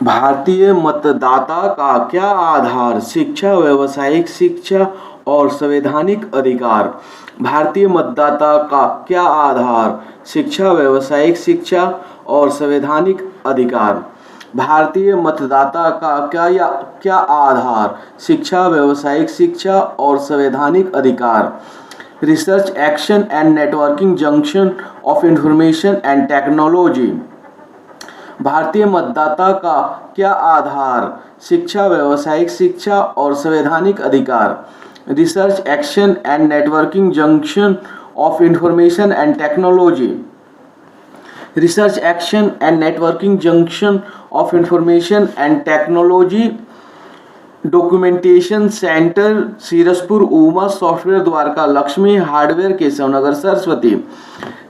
भारतीय मतदाता का क्या आधार? शिक्षा, व्यावसायिक शिक्षा और संवैधानिक अधिकार। भारतीय मतदाता का क्या आधार? शिक्षा, व्यावसायिक शिक्षा और संवैधानिक अधिकार। भारतीय मतदाता का क्या आधार? शिक्षा, व्यावसायिक शिक्षा और संवैधानिक अधिकार। Research, action and networking junction of information and technology. भारतीय मतदाता का क्या आधार? शिक्षा, व्यावसायिक शिक्षा और संवैधानिक अधिकार। Research, action and networking junction of information and technology. Research, action and networking junction of information and technology. Documentation centre Sirsapur Uma, software Dwarka Lakshmi, hardware Keshavnagar Saraswati.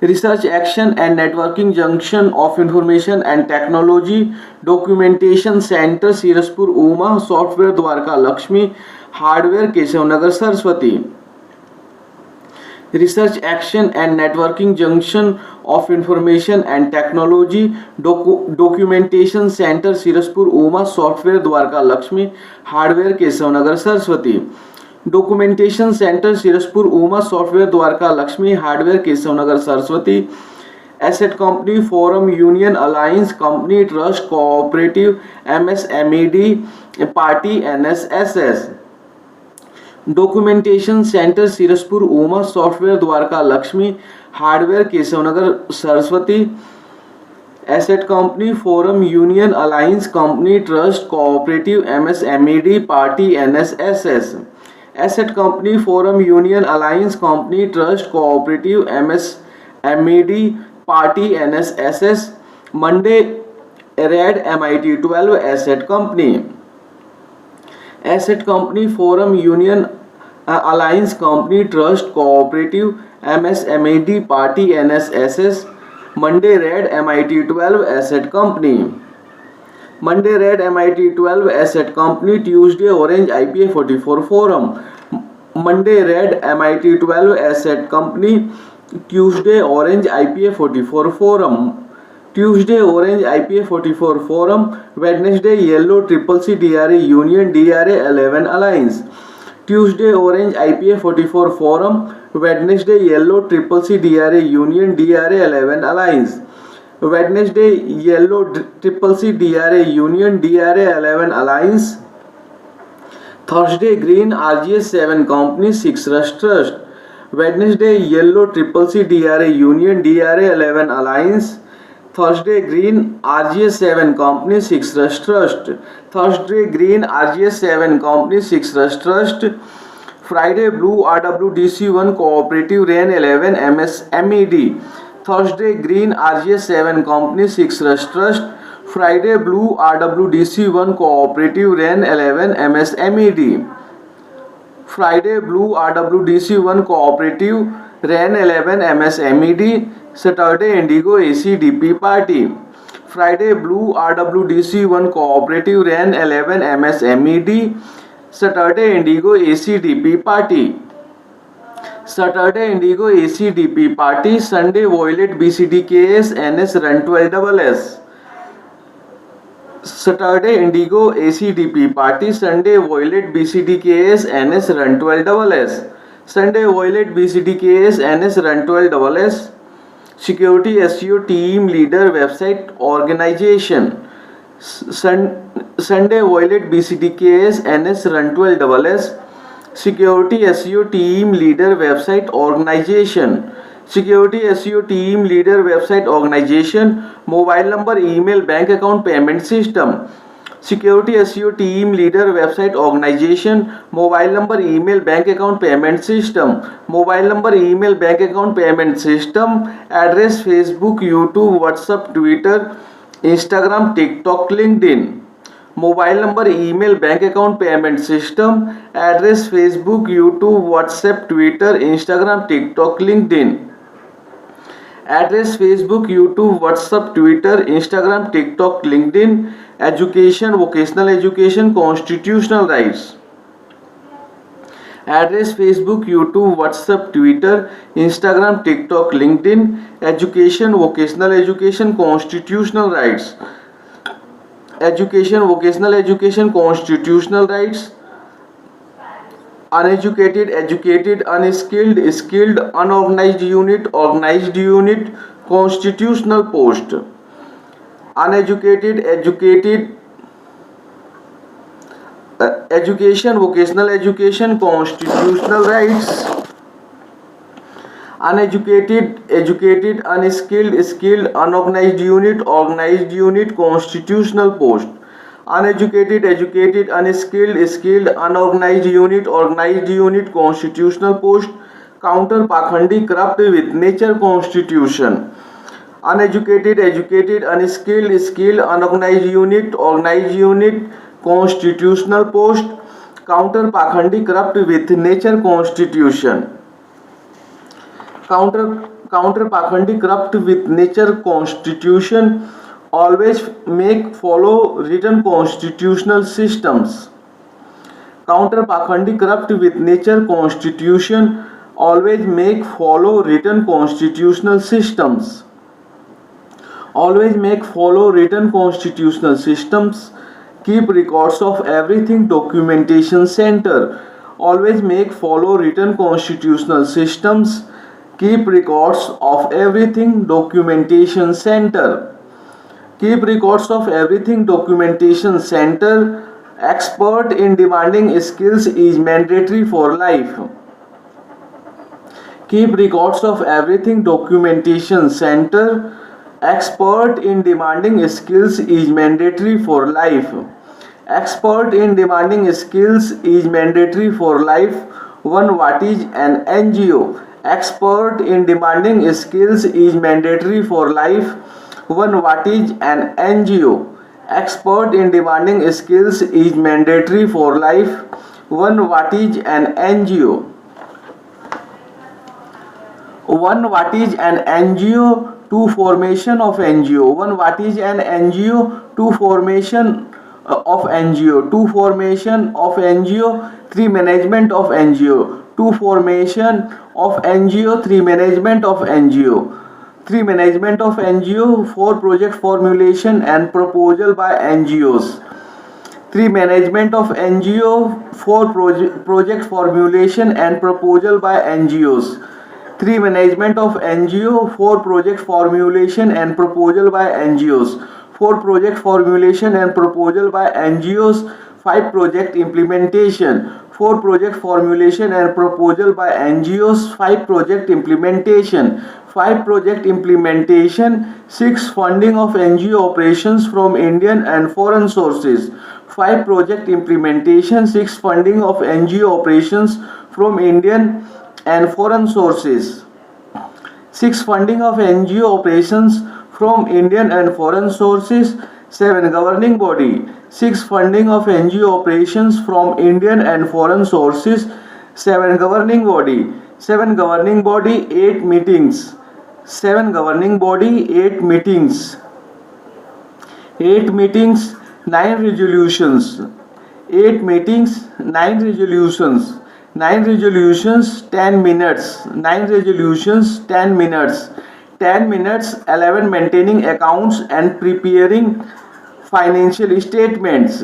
Research, action and networking junction of information and technology. Documentation centre Sirsapur Uma, software Dwarka Lakshmi, hardware Keshavnagar Saraswati. Research, action and networking junction of information and technology. Documentation centre Sirsapur Uma, software Dwarka Lakshmi, hardware Keshavnagar Saraswati. Documentation centre Sirsapur Uma, software Dwarka Lakshmi, hardware Keshavnagar Saraswati. Asset company, forum, union, alliance, company, trust, cooperative, MSMED, party, NSSS. Documentation centre Sirsapur Uma, software Dwarka Lakshmi, hardware Keshavnagar Saraswati. Asset company, forum, union, alliance, company, trust, cooperative, MSMED, party, NSSS. Asset company, forum, union, alliance, company, trust, cooperative, MSMED, party, NSSS. Monday red MIT 12 asset company. Asset company, forum, union, alliance, company, trust, cooperative, MSMED, party, NSSS. Monday red MIT 12 asset company. Monday red MIT 12 asset company. Tuesday orange IPA 44 forum. Monday red MIT 12 asset company. Tuesday orange IPA 44 forum. Tuesday orange IPA 44 forum. Wednesday yellow triple C DRA union DRA 11 alliance. Tuesday orange IPA 44 forum. Wednesday yellow triple C DRA union DRA 11 alliance. Wednesday yellow triple C DRA union DRA 11 alliance. Thursday green RGS 7 company 6 trust. Wednesday yellow triple C DRA union DRA 11 alliance. Thursday green RGS 7 company 6 trust. Thursday green RGS 7 company 6 trust. Friday blue RWDC 1 cooperative rain 11 MSMED. Thursday green RGS 7 company 6 trust. Friday blue RWDC 1 cooperative rain 11 MSMED. Friday blue RWDC 1 cooperative rain 11 MSMED. Saturday indigo ACDP party. Friday blue RWDC 1 cooperative rain 11 MSMED. Saturday indigo ACDP party. Saturday indigo ACDP party. Sunday violet BCDKS NS run 12SS। Saturday indigo ACDP party. Sunday violet BCDKS NS run 12SS। Sunday violet BCDKS NS run 12SS। Security SEO team leader website organisation. Sunday violet BCDKS NS run 12SS। Security SEO team leader website organisation. Security SEO team leader website organisation. Mobile number, email, bank account, payment system. Security SEO team leader website organisation. Mobile number, email, bank account, payment system. Mobile number, email, bank account, payment system. Address Facebook, YouTube, WhatsApp, Twitter, Instagram, TikTok, LinkedIn. Mobile number, email, bank account, payment system. Address Facebook, YouTube, WhatsApp, Twitter, Instagram, TikTok, LinkedIn. Address Facebook, YouTube, WhatsApp, Twitter, Instagram, TikTok, LinkedIn. Education, vocational education, constitutional rights. Address Facebook, YouTube, WhatsApp, Twitter, Instagram, TikTok, LinkedIn. Education, vocational education, constitutional rights. education, vocational education, constitutional rights, uneducated, educated, unskilled, skilled, unorganized unit, organized unit, constitutional post, uneducated, educated, education, vocational education, constitutional rights, uneducated, educated, unskilled, skilled, unorganized unit, organized unit, constitutional post, uneducated, educated, unskilled, skilled, unorganized unit, organized unit, constitutional post, counter pakhandi, corrupt with nature, constitution, uneducated, educated, unskilled, skilled, unorganized unit, organized unit, constitutional post, counter pakhandi, corrupt with nature, constitution, counter pakhandi, corrupt with nature, constitution, always make follow written constitutional systems, counter pakhandi, corrupt with nature, constitution, always make follow written constitutional systems, always make follow written constitutional systems, keep records of everything, documentation center, always make follow written constitutional systems, keep records of everything, documentation center, keep records of everything, documentation center, expert in demanding skills is mandatory for life, keep records of everything, documentation center, expert in demanding skills is mandatory for life, expert in demanding skills is mandatory for life. One, what is an NGO? Expert in demanding skills is mandatory for life. One, what is an NGO? Expert in demanding skills is mandatory for life. One, what is an NGO? One, what is an NGO? Two, formation of NGO. One, what is an NGO? Two, formation of NGO. Two, formation of NGO. Three, management of NGO. Two, formation of NGO. Three, management of NGO. Three, management of NGO. Four, project formulation and proposal by NGOs. Three, management of NGO. Four, project formulation and proposal by NGOs. Three, management of NGO. Four, project formulation and proposal by NGOs. Four, project formulation and proposal by NGOs. Five, project implementation. Four, project formulation and proposal by NGOs. Five, project implementation. Five, project implementation. Six, funding of NGO operations from Indian and foreign sources. Five, project implementation. Six, funding of NGO operations from Indian and foreign sources. Six, funding of NGO operations from Indian and foreign sources. Seven, governing body. Six, funding of NGO operations from Indian and foreign sources. Seven, governing body. Seven, governing body. Eight, meetings. Seven, governing body. Eight, meetings. Eight, meetings. Nine, resolutions. Eight, meetings. Nine, resolutions. Nine, resolutions. 10 minutes. Nine, resolutions. 10 minutes. 10 minutes. 11, maintaining accounts and preparing financial statements.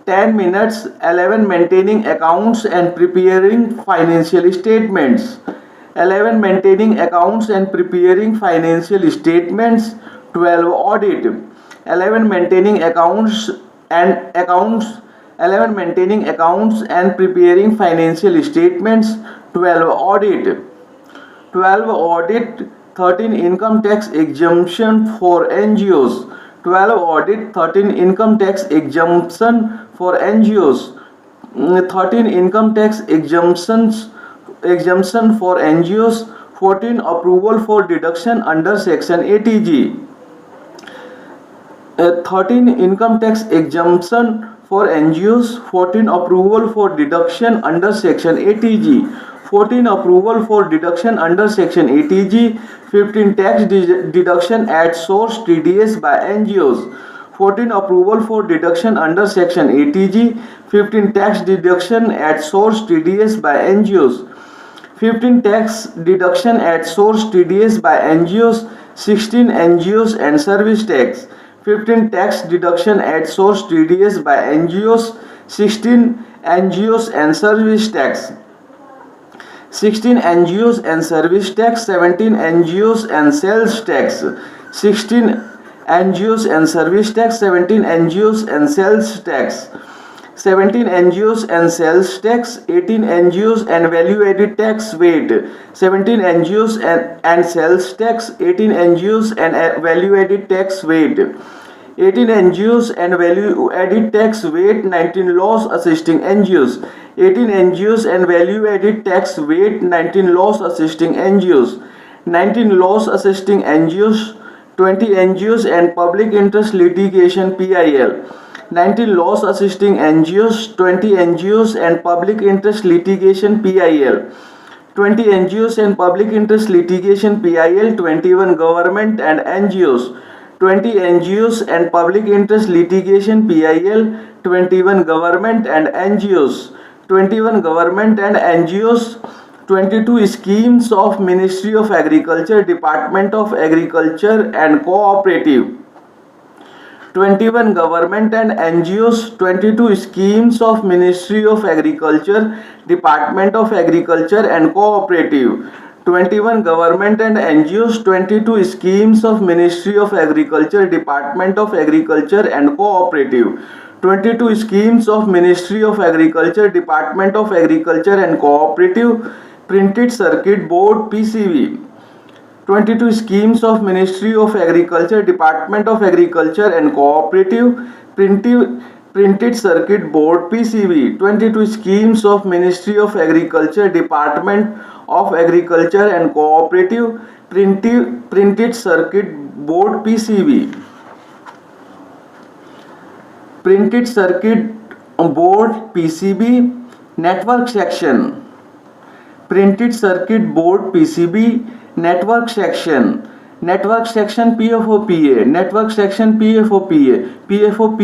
10 minutes. 11, maintaining accounts and preparing financial statements. 11, maintaining accounts and preparing financial statements. 12, audit. 11, maintaining accounts and 11, maintaining accounts and preparing financial statements. 12, audit. 12, audit. 13, income tax exemption for NGOs. 12, audit. 13, income tax exemption for NGOs. 13, income tax exemption for NGOs. 14, approval for deduction under section 80G. 13, income tax exemption for NGOs. 14, approval for deduction under section 80G. 14, approval for deduction under section 80G. 15, tax deduction at source TDS by NGOs. 14, approval for deduction under section 80G. 15, tax deduction at source TDS by NGOs. 15, tax deduction at source TDS by NGOs. 16, NGOs and service tax. 15 tax deduction at source TDS by NGOs, 16 NGOs and service tax, 16 NGOs and service tax, 17 NGOs and sales tax, 16 NGOs and service tax, 17 NGOs and sales tax, 17 NGOs and sales tax, 18 NGOs and value added tax weight, 17 NGOs and sales tax, 18 NGOs and value added tax weight, 18 NGOs and value added tax weight, 19 loss assisting NGOs, 18 NGOs and value added tax weight, 19 loss assisting NGOs, 19 loss assisting NGOs, 20 NGOs and public interest litigation PIL, 19 loss assisting NGOs, 20 NGOs and public interest litigation PIL, 20 NGOs and public interest litigation PIL, 21 government and NGOs, 20 NGOs and public interest litigation PIL, 21 government and NGOs, 21 government and NGOs, 22 schemes of Ministry of Agriculture, Department of Agriculture and Cooperative, 21 government and NGOs, 22 schemes of Ministry of Agriculture, Department of Agriculture and Cooperative, 21 government and NGOs, 22 schemes of Ministry of Agriculture, Department of Agriculture and Cooperative, 22 schemes of Ministry of Agriculture, Department of Agriculture and Cooperative, printed circuit board PCB, 22 schemes of Ministry of Agriculture, Department of Agriculture and Cooperative, printed circuit board PCB, 22 schemes of Ministry of Agriculture, Department of Agriculture and Cooperative, printed circuit board PCB, printed circuit board PCB, network section, printed circuit board PCB, network section PFOPA, network section PFOPA, BSI,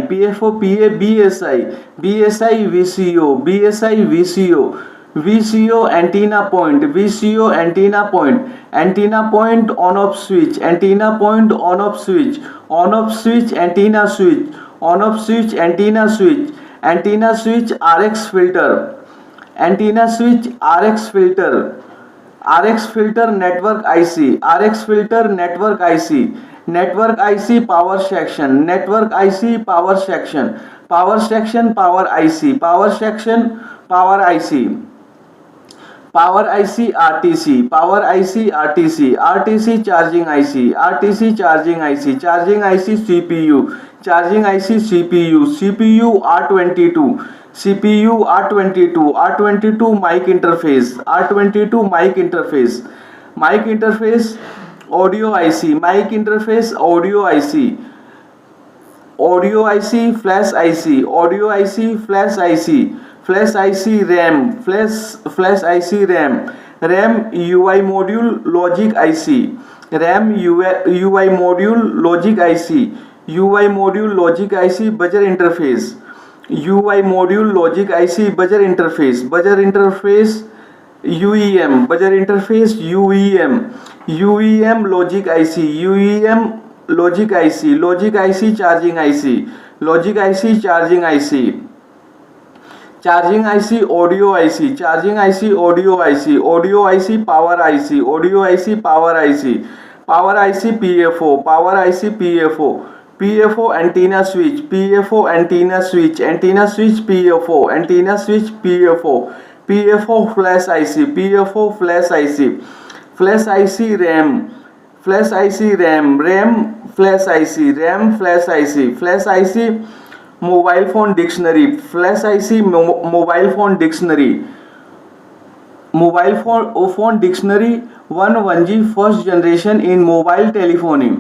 PFOPA BSI, BSI VCO antenna point, antenna point on off switch, antenna point on off switch, antenna switch, antenna switch, antenna switch RX filter, antenna switch RX filter, RX filter network IC, RX filter network IC, network IC power section, network IC power section, power section power IC, power section power IC, power IC RTC, power IC RTC, RTC charging IC, RTC charging IC, charging IC CPU, charging IC CPU, CPU R22, CPU R22, R22 mic interface, R22 mic interface, mic interface audio IC, mic interface audio IC, audio IC flash IC, audio IC flash IC, flash IC RAM, flash IC RAM, RAM UI module logic IC, RAM UI module logic IC, UI module logic IC buzzer interface, UI module logic IC buzzer interface, buzzer interface UEM, buzzer interface UEM, UEM logic IC, UEM logic IC, logic IC charging IC, logic IC charging IC, charging IC audio IC, charging IC audio IC, audio IC power IC, audio IC power IC, power IC PFO, power IC PFO, PFO antenna switch, PFO antenna switch, antenna switch PFO, antenna switch PFO, PFO flash IC, PFO flash IC, flash IC RAM, flash IC RAM, RAM flash IC, RAM flash IC, flash IC mobile phone dictionary, flash IC mobile phone dictionary, mobile phone dictionary 1G first generation in mobile telephony,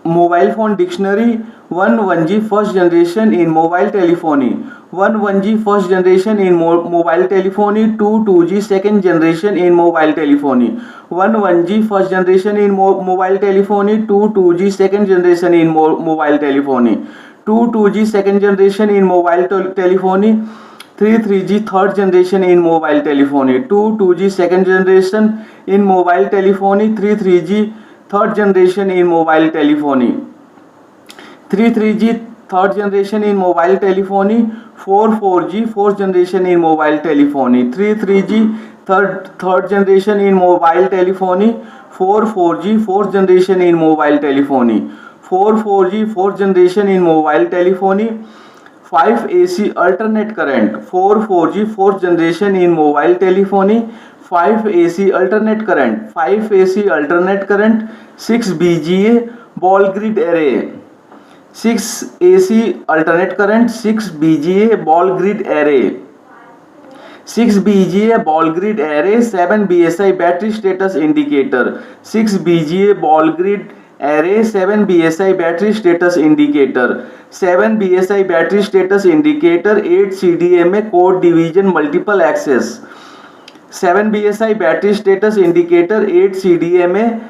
mobile phone dictionary 1G first generation in mobile telephony, 1G first generation in mobile telephony, 2G second generation in mobile telephony, 1G first generation in mobile telephony, 2G second generation in mobile telephony, 2G second generation in mobile telephony, 3G third generation in mobile telephony, 2G second generation in mobile telephony, 3G third generation in mobile telephony. 3G third generation in mobile telephony. 4G fourth generation in mobile telephony. 3G third generation in mobile telephony. 4G fourth generation in mobile telephony. 4G fourth generation in mobile telephony. 5 AC alternate current. 4G fourth generation in mobile telephony. 5 AC alternate current. 5 AC alternate current. 6 BGA ball grid array. 6 AC alternate current. 6 BGA ball grid array. 6 BGA ball grid array. 7 BSI battery status indicator. 6 BGA ball grid array. 7 BSI battery status indicator. 7 BSI battery status indicator. 8 CDMA code division multiple access. 7 BSI battery status indicator. 8 CDMA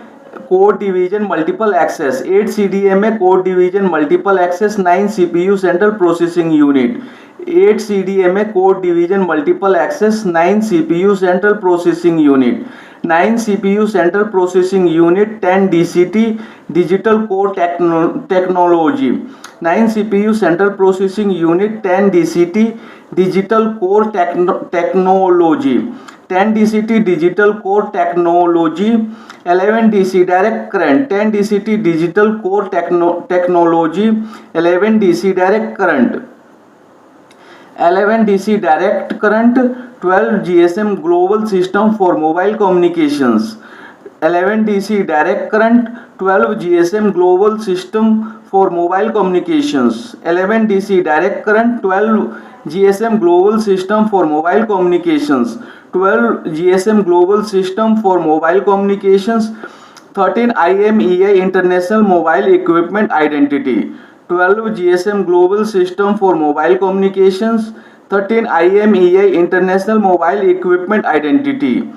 code division multiple access. 8 CDMA code division multiple access. 9 CPU central processing unit. 8 CDMA code division multiple access. 9 CPU central processing unit. 9 CPU central processing unit. 10 DCT digital core technology. 9 CPU central processing unit. 10 DCT digital core technology. 10 DCT digital core technology. 11 DC direct current. 10 DCT digital core technology. 11 DC direct current. 11 DC direct current. 12 GSM global system for mobile communications. 11 DC direct current. 12 GSM global system for mobile communications. 11 DC direct current. 12 GSM global system for mobile communications. 12 GSM global system for mobile communications. 13 IMEI international mobile equipment identity. 12 GSM global system for mobile communications. 13 IMEI international mobile equipment identity.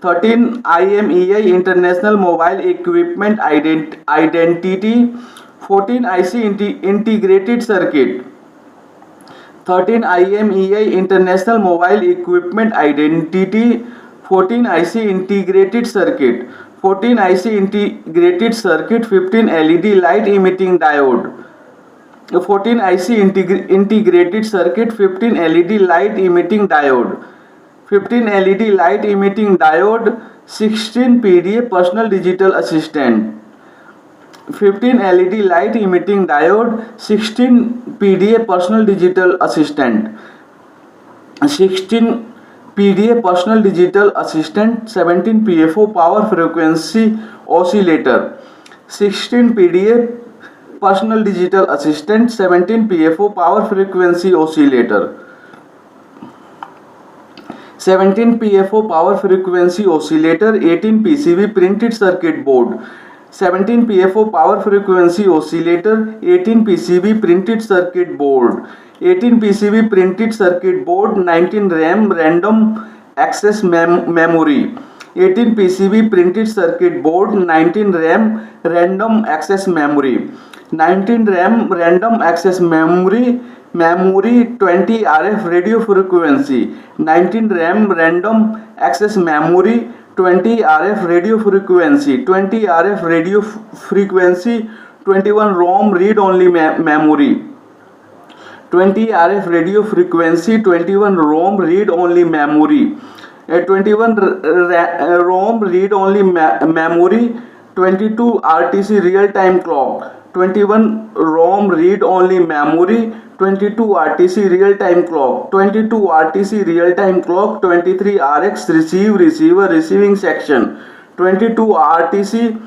13 IMEI international mobile equipment identity. 14 IC integrated circuit. 13 IMEI international mobile equipment identity. 14 IC integrated circuit. 14 IC integrated circuit. 15 LED light emitting diode. 14 IC integrated circuit. 15 LED light emitting diode. 15 LED light emitting diode. 16 PDA personal digital assistant. 15 LED light emitting diode. 16 PDA personal digital assistant. 16 PDA personal digital assistant. 17 PFO power frequency oscillator. 16 PDA personal digital assistant. 17 PFO power frequency oscillator. 17 PFO power frequency oscillator. 18 PCB printed circuit board. 17 PFO power frequency oscillator. 18 PCB printed circuit board. 18 PCB printed circuit board. 19 RAM random access memory. 18 PCB printed circuit board. 19 RAM random access memory. 19 RAM random access memory. 20 RF radio frequency. 19 RAM random access memory. 20 RF radio frequency. 20 RF radio frequency. 21 ROM read only memory. 20 RF radio frequency. 21 ROM read only memory. 21 ROM read only memory. 22 RTC real time clock. 21 ROM read only memory. 22 RTC real time clock. 22 RTC real time clock. 23 RX receive receiver receiving section. 22 RTC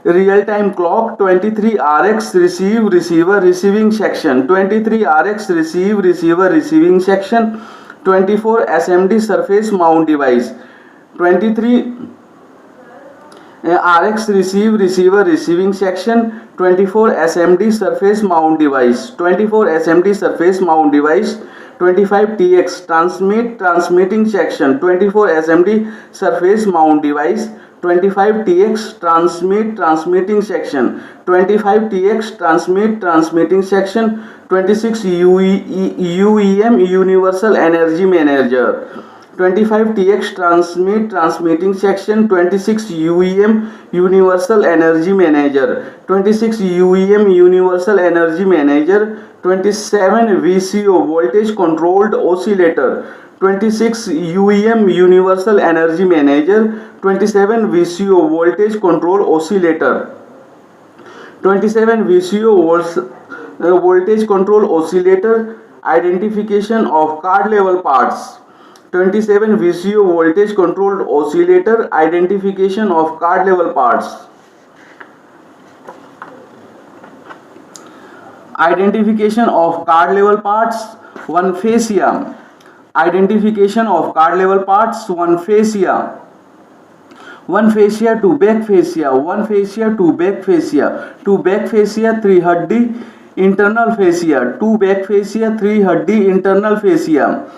real time clock. 23 RX receive receiver receiving section. 23 RX receive receiver receiving section. 24 SMD surface mount device. 23 RX receive receiver receiving section. 24 SMD surface mount device. 24 SMD surface mount device. 25 TX transmitting section. 24 SMD surface mount device. 25 TX transmitting section. 25 TX transmitting section. 26 UEM universal energy manager. 25 TX transmitting section. 26 UEM universal energy manager. 26 UEM universal energy manager. 27 VCO voltage controlled oscillator. 26 UEM universal energy manager. 27 VCO voltage control oscillator. 27 VCO voltage control oscillator. Identification of card level parts. 27 VCO voltage controlled oscillator. Identification of card level parts. Identification of card level parts. 1 fascia. Identification of card level parts. 1 fascia. 1 fascia to back fascia. 1 fascia to back fascia. To back fascia 3 haddi internal fascia. 2 back fascia 3 haddi internal fascia.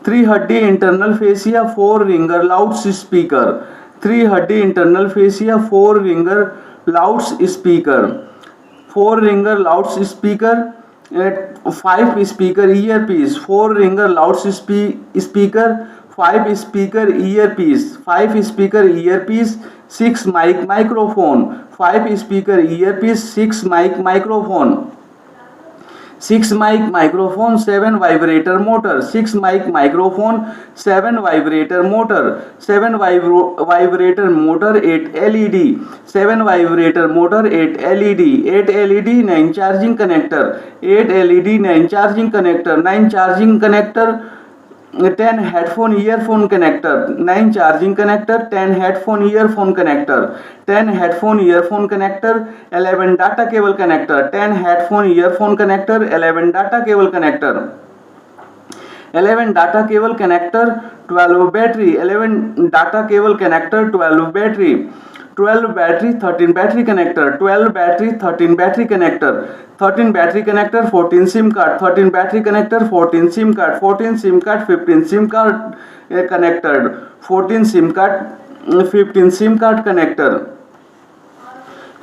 3 haddi internal fascia 4 ringer loudspeaker. 3 haddi internal fascia 4 ringer loudspeaker. 4 ringer loudspeaker. 5 speaker earpiece. 4 ringer loudspeaker. 5 speaker earpiece. 5 speaker earpiece. 6 mic microphone. 5 speaker earpiece. 6 mic microphone. 6 mic microphone. 7 vibrator motor. 6 mic microphone. 7 vibrator motor. 7 vibrator motor. 8 LED. 7 vibrator motor. 8 LED. 8 LED 9 charging connector. 8 LED 9 charging connector. 9 charging connector. 10 headphone earphone connector. 9 charging connector. 10 headphone earphone connector. 10 headphone earphone connector. 11 data cable connector. 10 headphone earphone connector. 11 data cable connector. 11 data cable connector. 12 battery. 11 data cable connector. 12 battery. 12 battery. 13 battery connector. 12 battery. 13 battery connector. 13 battery connector. 14 SIM card. 13 battery connector. 14 SIM card. 14 SIM card. 15 SIM card connected. 14 SIM card. 15 SIM card connector.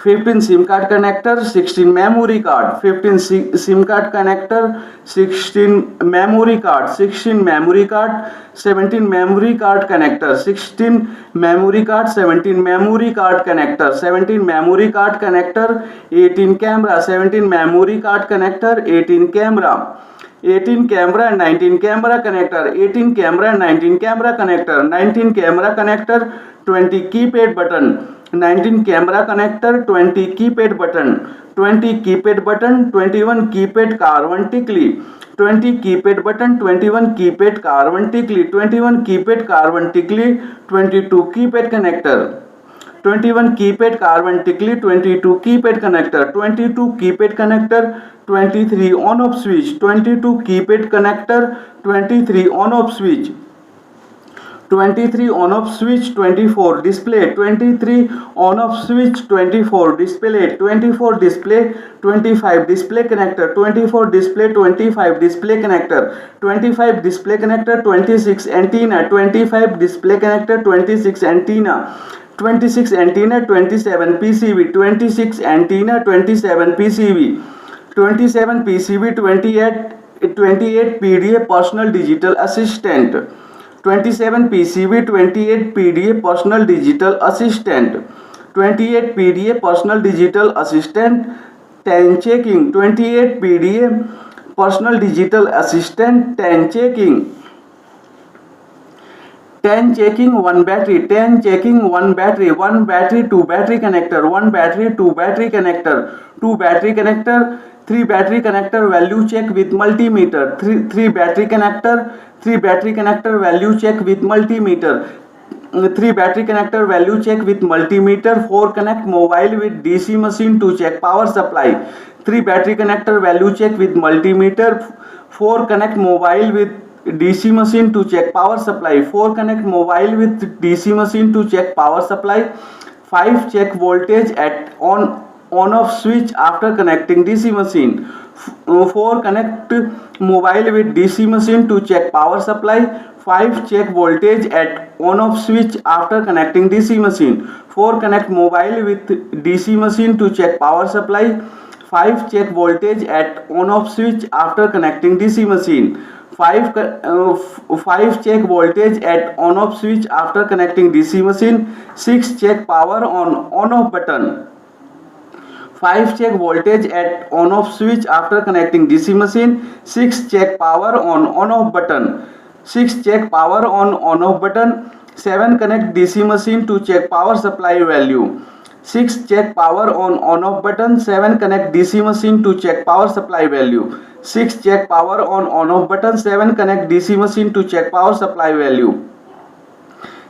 15 SIM card connector. 16 memory card. 15 SIM card connector. 16 memory card. 16 memory card. 17 memory card connector. 16 memory card. 17 memory card connector. 17 memory card connector. 18 camera. 17 memory card connector. 18 camera. 18 camera and 19 camera connector. 18 camera and 19 camera connector. 19 camera connector. 20 keypad button. 19 camera connector. 20 keypad button. 20 keypad button. 21 keypad carbon tickly. 20 keypad button. 21 keypad carbon tickly. 21 keypad carbon tickly. 22 keypad connector. 21 keypad carbon tickly. 22 keypad connector. 22 keypad connector. 23 on off switch. 22 keypad connector. 23 on off switch. 23 on off switch. 24 display. 23 on off switch. 24 display. 24 display. 25 display connector. 24 display. 25 display connector. 25 display connector. 26 antenna. 25 display connector. 26 antenna. 26 antenna. 27 PCB. 26 antenna. 27 PCB. 27 PCB. 28 PDA personal digital assistant. 27 PCB. 28 PDA personal digital assistant. 28 PDA personal digital assistant. 10 checking. 28 PDA personal digital assistant. 10 checking. 10 checking 1 battery. 10 checking 1 battery. 1 battery 2 battery connector. 1 battery 2 battery connector. 2 battery connector. 3 battery connector value check with multimeter. 3 battery connector. 3 battery connector value check with multimeter. 3 battery connector value check with multimeter. 4 connect mobile with DC machine to check power supply. 3 battery connector value check with multimeter. 4 connect mobile with DC machine to check power supply. 4 connect mobile with DC machine to check power supply. 5 check voltage at on off switch after connecting DC machine. 4 connect mobile with DC machine to check power supply. 5 check voltage at on off switch after connecting DC machine. 4 connect mobile with DC machine to check power supply. 5 check voltage at on off switch after connecting DC machine. 5 check voltage at on off switch after connecting DC machine. 6 check power on off button. 5 check voltage at on off switch after connecting DC machine. 6 check power on off button. 6 check power on off button. 7 connect DC machine to check power supply value. 6 check power on off button. 7 connect DC machine to check power supply value. 6 check power on off button. 7 connect DC machine to check power supply value.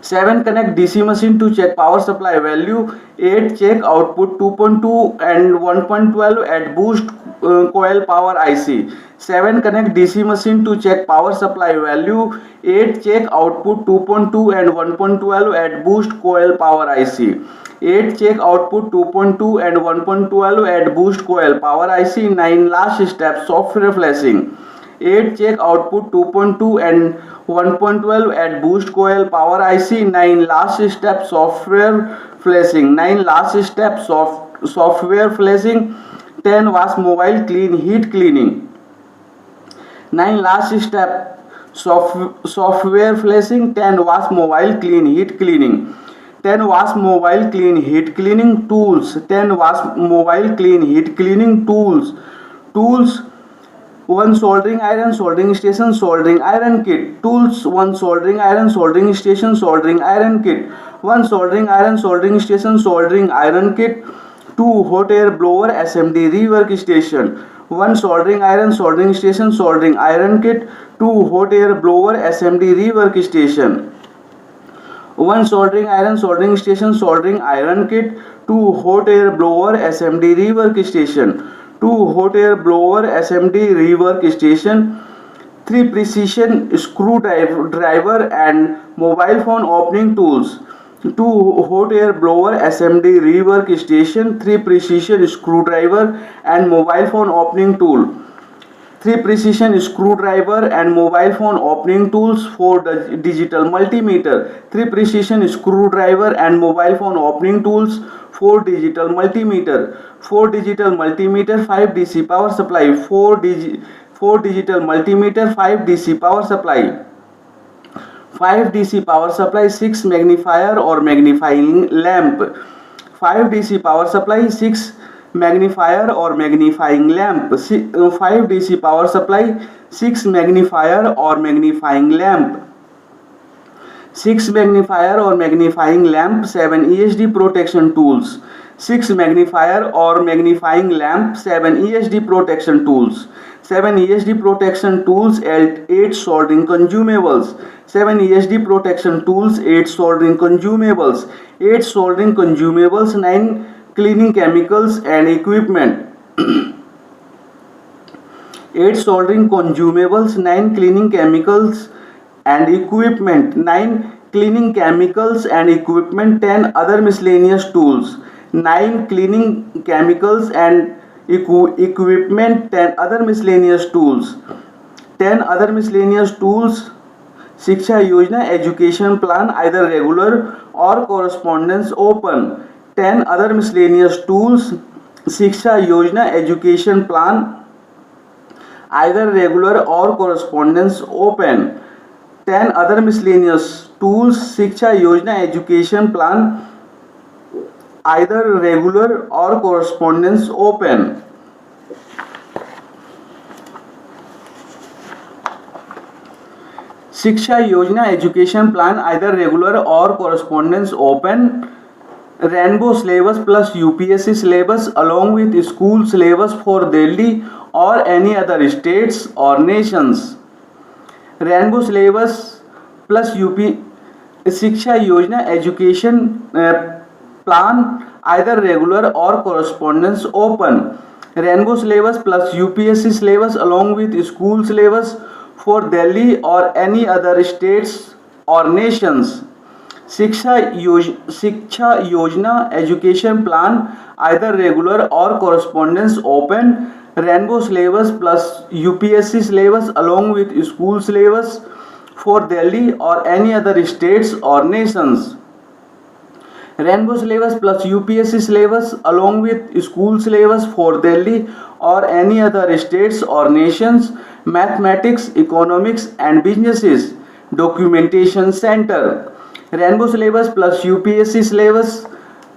7 connect DC machine to check power supply value. 8 check output 2.2 and 1.12 at boost coil power IC. 7 connect DC machine to check power supply value. 8 check output 2.2 and 1.12 at boost coil power IC. 8 check output 2.2 and 1.12 at boost coil power IC. 9 last step software flashing. 8 check output 2.2 and 1.12 at boost coil power IC. 9 last step software flashing. 9 last step software flashing. 10 was mobile clean heat cleaning. 9 last step software flashing. 10 was mobile clean heat cleaning. 10 was mobile clean heat cleaning tools. 10 was mobile clean heat cleaning tools. 1 soldering iron, soldering station, soldering iron kit. Tools 1 soldering iron, soldering station, soldering iron kit. 1 soldering iron, soldering station, soldering iron kit. 2 hot air blower SMD rework station. 1 soldering iron, soldering station, soldering iron kit. 2 hot air blower SMD rework station. 1 soldering iron, soldering station, soldering iron kit. 2 hot air blower SMD rework station. 2 hot air blower SMD rework station. 3 precision screwdriver and mobile phone opening tools. 2 hot air blower SMD rework station. 3 precision screwdriver and mobile phone opening tool. 3 precision screwdriver and mobile phone opening tools. 4 digital multimeter. 3 precision screwdriver and mobile phone opening tools. 4 digital multimeter. 4 digital multimeter. 5 DC power supply. 4 digital multimeter. 5 DC power supply. 5 DC power supply. 6 magnifier or magnifying lamp. 5 DC power supply. 6 magnifier or magnifying lamp. 5 DC power supply. 6 magnifier or magnifying lamp. 6 magnifier or magnifying lamp. 7 ESD protection tools. 6 magnifier or magnifying lamp. 7 ESD protection tools. 7 ESD protection tools. 8 soldering consumables. 7 ESD protection tools. 8 soldering consumables. 8 soldering consumables. 9 cleaning chemicals and equipment. 8 soldering consumables. 9 cleaning chemicals and equipment. 9 cleaning chemicals and equipment. 10 other miscellaneous tools. 9 cleaning chemicals and equipment. 10 other miscellaneous tools. 10 other miscellaneous tools. शिक्षा योजना education plan either regular or correspondence open. 10 other miscellaneous tools. शिक्षा योजना education plan either regular or correspondence open. 10 other miscellaneous tools. शिक्षा योजना education plan either regular or correspondence open. शिक्षा योजना education plan either regular or correspondence open. Rainbow syllabus plus UPSC syllabus along with school syllabus for Delhi or any other states or nations. Rainbow syllabus plus शिक्षा योजना education plan either regular or correspondence open. Rainbow syllabus plus UPSC syllabus along with school syllabus for Delhi or any other states or nations. शिक्षा योजना education plan either regular or correspondence open. Rainbow syllabus plus UPSC syllabus along with school syllabus for Delhi or any other states or nations. Rainbow syllabus plus UPSC syllabus along with school syllabus for Delhi or any other states or nations. Mathematics, Economics and Businesses Documentation Center. Rainbow syllabus plus UPSC syllabus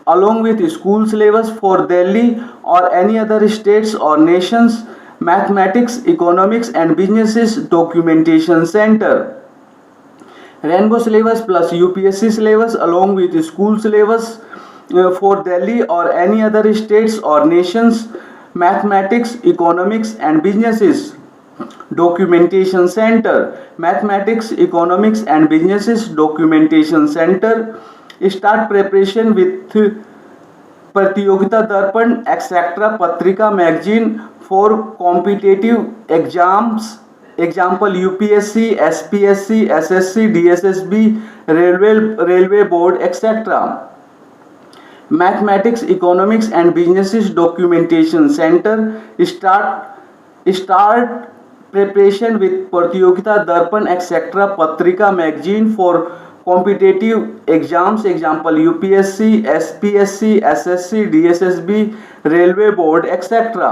along with school syllabus for Delhi or any other states or nations. Mathematics, Economics and Businesses Documentation Center. Rainbow syllabus plus UPSC syllabus along with school syllabus for Delhi or any other states or nations. Mathematics, Economics and Businesses Documentation Center. Mathematics, Economics and Businesses Documentation Center. Start preparation with प्रतियोगिता दर्पण etcetera पत्रिका magazine for competitive exams example UPSC, SPSC, SSC, DSSB, railway board etcetera. Mathematics, economics and businesses documentation centre. Start preparation with प्रतियोगिता दर्पण etcetera पत्रिका magazine for competitive exams example UPSC, SPSC, SSC, DSSB, railway board etcetera.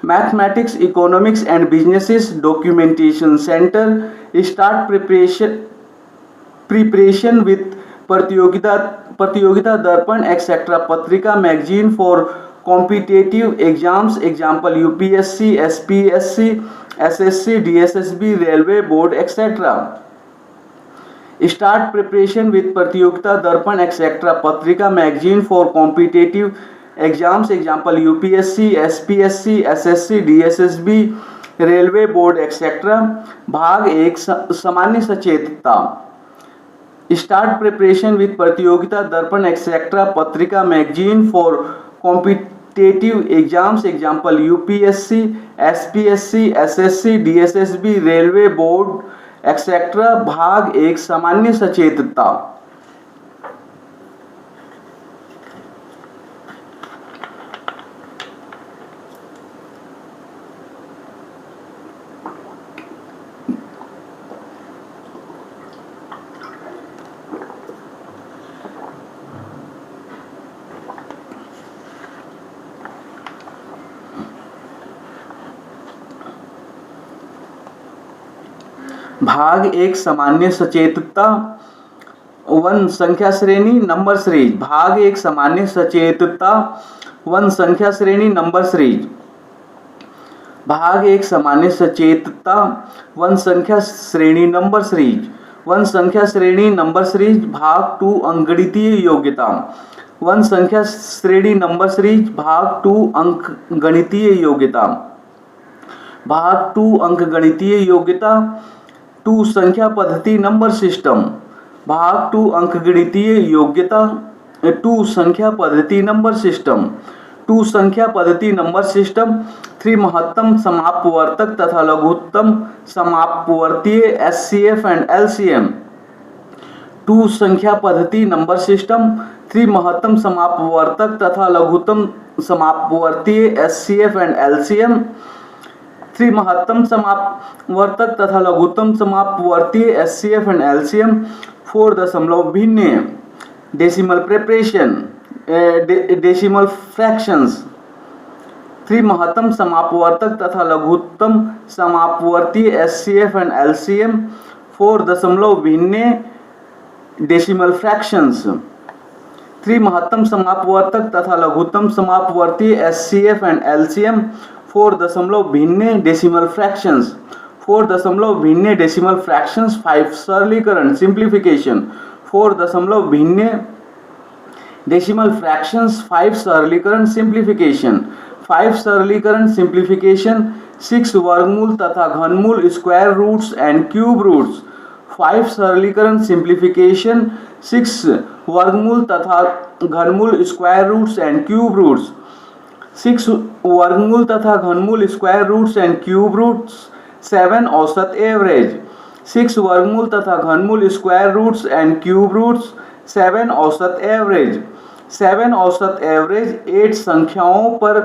Mathematics, economics and businesses documentation centre. Start preparation with प्रतियोगिता दर्पण etcetera पत्रिका magazine for competitive exams example UPSC, SPSC, SSC, DSSB, railway board etcetera. Start preparation with प्रतियोगिता दर्पण etcetera पत्रिका magazine for competitive exams example UPSC, SPSC, SSC, DSSB, railway board etcetera. भाग 1 सामान्य सचेतता. Start preparation with प्रतियोगिता दर्पण etcetera पत्रिका magazine for competitive exams example UPSC, SPSC, SSC, DSSB, railway board etcetera. भाग 1 सामान्य सचेतता. भाग 1 सामान्य सचेतता. 1 संख्या श्रेणी नंबर सीरीज. भाग 1 सामान्य सचेतता. 1 संख्या श्रेणी नंबर सीरीज. भाग 1 सामान्य सचेतता. 1 संख्या श्रेणी नंबर सीरीज. 1 संख्या श्रेणी नंबर सीरीज. भाग 2 अंकगणितीय योग्यता. 1 संख्या श्रेणी नंबर सीरीज. भाग 2 अंकगणितीय योग्यता. भाग 2 अंकगणितीय योग्यता. 2 संख्या पद्धति नंबर सिस्टम. भाग 2 अंकगणितीय योग्यता. 2 संख्या पद्धति नंबर सिस्टम. 2 संख्या पद्धति नंबर सिस्टम. 3 महत्तम समापवर्तक तथा लघुत्तम समापवर्तीय एचसीएफ एंड एलसीएम. 2 संख्या पद्धति नंबर सिस्टम. 3 महत्तम समापवर्तक तथा लघुत्तम समापवर्तीय एचसीएफ एंड एलसीएम. 3 महत्तम समापवर्तक तथा लघुत्तम समापवर्तीय एचसीएफ एंड एलसीएम. 4 दशमलव भिन्न डेसिमल प्रिपरेशन डेसिमल फ्रैक्शंस. 3 महत्तम समापवर्तक तथा लघुत्तम समापवर्तीय एचसीएफ एंड एलसीएम. 4 दशमलव भिन्न डेसिमल फ्रैक्शंस. 3 महत्तम समापवर्तक तथा लघुत्तम समापवर्तीय एचसीएफ एंड एलसीएम. 4 दशमलव भिन्न डेसिमल फ्रैक्शंस. 4 दशमलव भिन्न डेसिमल फ्रैक्शंस. 5 सरलीकरण सिंप्लीफिकेशन. 4 दशमलव भिन्न डेसिमल फ्रैक्शंस. 5 सरलीकरण सिंप्लीफिकेशन. 5 सरलीकरण सिंप्लीफिकेशन. 6 वर्गमूल तथा घनमूल square roots and cube roots. 5 सरलीकरण सिंप्लीफिकेशन. 6 वर्गमूल तथा घनमूल square roots and cube roots. 6 वर्गमूल तथा घनमूल square roots and cube roots. 7 औसत एवरेज. 6 वर्गमूल तथा घनमूल square roots and cube roots. 7 औसत एवरेज. 7 औसत एवरेज. 8 संख्याओं पर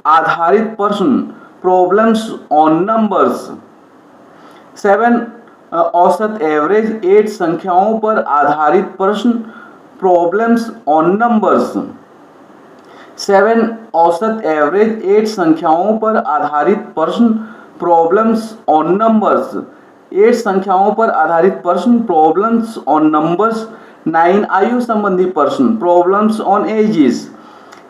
आधारित प्रश्न प्रॉब्लम्स ऑन नंबर्स. 7 औसत एवरेज. 8 संख्याओं पर आधारित प्रश्न प्रॉब्लम्स ऑन नंबर्स. 7 औसत एवरेज. 8 संख्याओं पर आधारित प्रश्न प्रॉब्लम्स ऑन नंबर्स, 8 संख्याओं पर आधारित प्रश्न, प्रॉब्लम्स ऑन नंबर्स। 9 आयु संबंधी प्रश्न, प्रॉब्लम्स ऑन एजेस,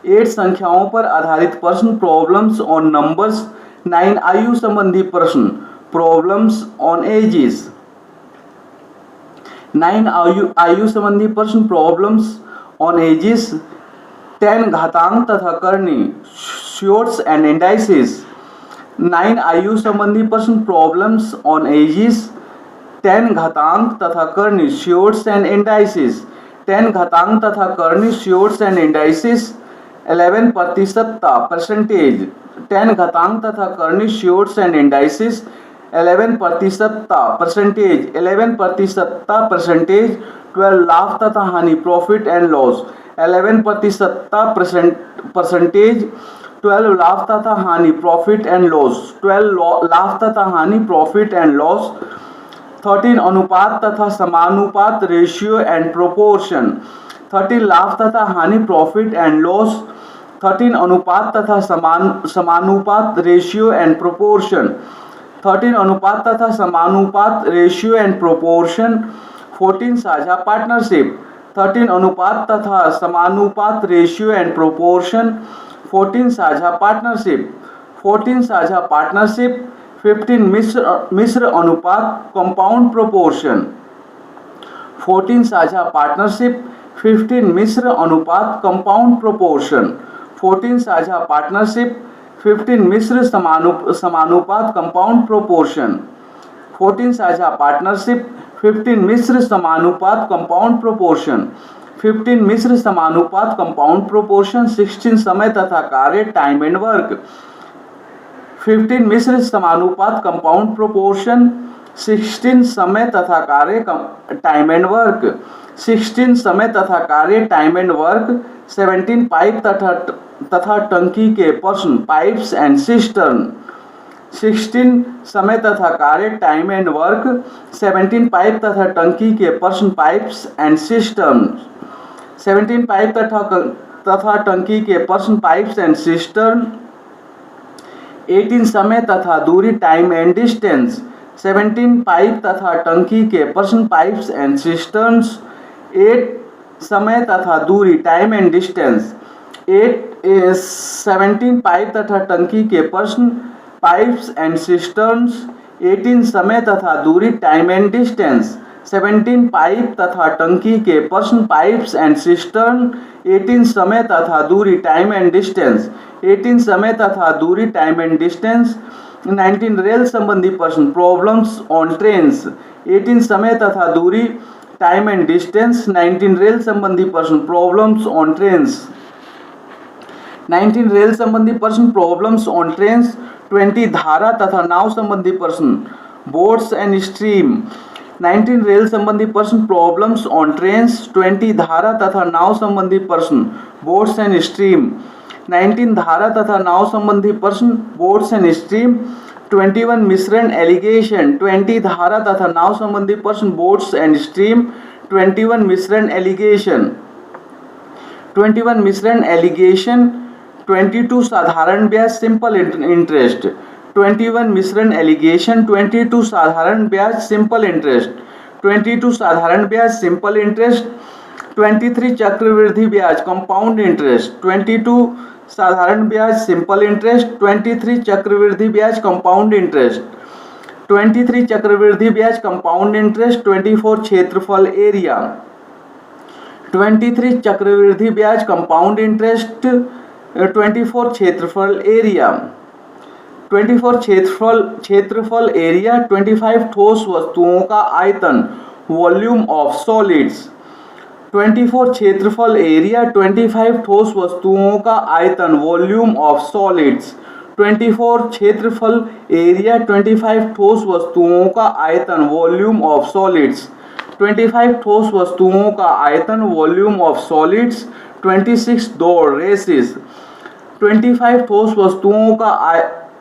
8 संख्याओं पर आधारित प्रश्न, प्रॉब्लम्स ऑन नंबर्स। 9 आयु संबंधी प्रश्न, प्रॉब्लम्स ऑन एजेस। 9 आयु संबंधी प्रश्न, प्रॉब्लम्स ऑन एजेस। 10 घातांक तथा करनी, श्योर्स एंड इंडाइसिस, 9 आयु संबंधी प्रश्न, प्रॉब्लम्स ऑन एजेस। 10 घातांक तथा करनी, श्योर्स एंड इंडाइसिस, 10 घातांक तथा करनी, श्योर्स एंड इंडाइसिस। 11 प्रतिशतता, परसेंटेज, 10 घातांक तथा करनी, श्योर्स एंड इंडाइसिस, 11 प्रतिशतता, परसेंटेज, 11 प्रतिशतता, परसेंटेज। 12 लाभ तथा हानि, प्रॉफिट एंड लॉस, 11 प्रतिशतता, परसेंटेज। 12 लाभ तथा हानि, प्रॉफिट एंड लॉस, 12 लाभ तथा हानि, प्रॉफिट एंड लॉस। 13 अनुपात तथा समानुपात, रेशियो एंड प्रोपोर्शन, 13 लाभ तथा हानि, प्रॉफिट एंड लॉस। 13 अनुपात तथा समानुपात, रेशियो एंड प्रोपोर्शन, 13 अनुपात तथा समानुपात, रेशियो एंड प्रोपोर्शन। 14 साझा पार्टनरशिप, 13 अनुपात तथा समानुपात, रेशियो एंड प्रोपोर्शन। 14 साझा पार्टनरशिप, 14 साझा पार्टनरशिप। 15 मिश्र अनुपात, कंपाउंड प्रोपोर्शन, 14 साझा पार्टनरशिप। 15 मिश्र अनुपात, कंपाउंड प्रोपोर्शन, 14 साझा पार्टनरशिप। 15 मिश्र समानुपात, कंपाउंड प्रोपोर्शन, 14 साझा पार्टनरशिप। 15 मिश्र समानुपात, कंपाउंड प्रोपोर्शन, 15 मिश्र समानुपात, कंपाउंड प्रोपोर्शन। 16 समय तथा कार्य, टाइम एंड वर्क, 15 मिश्र समानुपात, कंपाउंड प्रोपोर्शन, 16 समय तथा कार्य, टाइम एंड वर्क, 16 समय तथा कार्य, टाइम एंड वर्क। 17 पाइप तथा टंकी के प्रश्न, पाइप्स एंड सिस्टर्न, 16 समय तथा कार्य, टाइम एंड वर्क। 17 पाइप तथा टंकी के प्रश्न, पाइप्स एंड सिस्टर्न, 17 पाइप तथा टंकी के प्रश्न, पाइप्स एंड सिस्टर्न। 18 समय तथा दूरी, टाइम एंड डिस्टेंस, 17 पाइप तथा टंकी के प्रश्न, पाइप्स एंड सिस्टर्न्स। 8 समय तथा दूरी, टाइम एंड डिस्टेंस, 17 पाइप तथा टंकी के प्रश्न, पाइप्स एंड सिस्टर्न्स। 18 समय तथा दूरी, टाइम एंड डिस्टेंस, 17 पाइप तथा टंकी के प्रश्न, पाइप्स एंड सिस्टर्न। 18 समय तथा दूरी, टाइम एंड डिस्टेंस, 18 समय तथा दूरी, टाइम एंड डिस्टेंस। 19 रेल संबंधी प्रश्न, प्रॉब्लम्स ऑन ट्रेन्स, 18 समय तथा दूरी, टाइम एंड डिस्टेंस। 19 रेल संबंधी प्रश्न, प्रॉब्लम्स ऑन ट्रेन्स, 19 रेल संबंधी प्रश्न, प्रॉब्लम्स ऑन ट्रेन्स। 20 धारा तथा नाव संबंधी प्रश्न, बोट्स एंड स्ट्रीम, 19 रेल संबंधी प्रश्न, प्रॉब्लम्स ऑन ट्रेन्स। 20 धारा तथा नाव संबंधी प्रश्न, बोट्स एंड स्ट्रीम, 19 धारा तथा नाव संबंधी प्रश्न, बोट्स एंड स्ट्रीम। 21 मिश्रण एलिगेशन, 20 धारा तथा नाव संबंधी प्रश्न, बोट्स एंड स्ट्रीम, 21 मिश्रण एलिगेशन, 21 मिश्रण एलिगेशन। 22 साधारण ब्याज, सिंपल इंटरेस्ट, 21 मिश्रण एलिगेशन, 22 साधारण ब्याज, सिंपल इंटरेस्ट, 22 साधारण ब्याज, सिंपल इंटरेस्ट। 23 चक्रवृद्धि ब्याज, कंपाउंड इंटरेस्ट, 22 साधारण ब्याज, सिंपल इंटरेस्ट, 23 चक्रवृद्धि ब्याज, कंपाउंड इंटरेस्ट, 23 चक्रवृद्धि ब्याज, कंपाउंड इंटरेस्ट। 24 क्षेत्रफल एरिया, 23 चक्रवृद्धि ब्याज, कंपाउंड इंटरेस्ट, 24 क्षेत्रफल एरिया, 24 क्षेत्रफल एरिया। 25 ठोस वस्तुओं का आयतन, वॉल्यूम ऑफ सॉलिड्स, 24 क्षेत्रफल एरिया। 25 ठोस वस्तुओं का आयतन, वॉल्यूम ऑफ सॉलिड्स, 24 क्षेत्रफल एरिया। 25 ठोस वस्तुओं का आयतन, वॉल्यूम ऑफ सॉलिड्स, 25 ठोस वस्तुओं का आयतन, वॉल्यूम ऑफ सॉलिड्स। 26 दौड़, रेसेस, 25 ठोस वस्तुओं का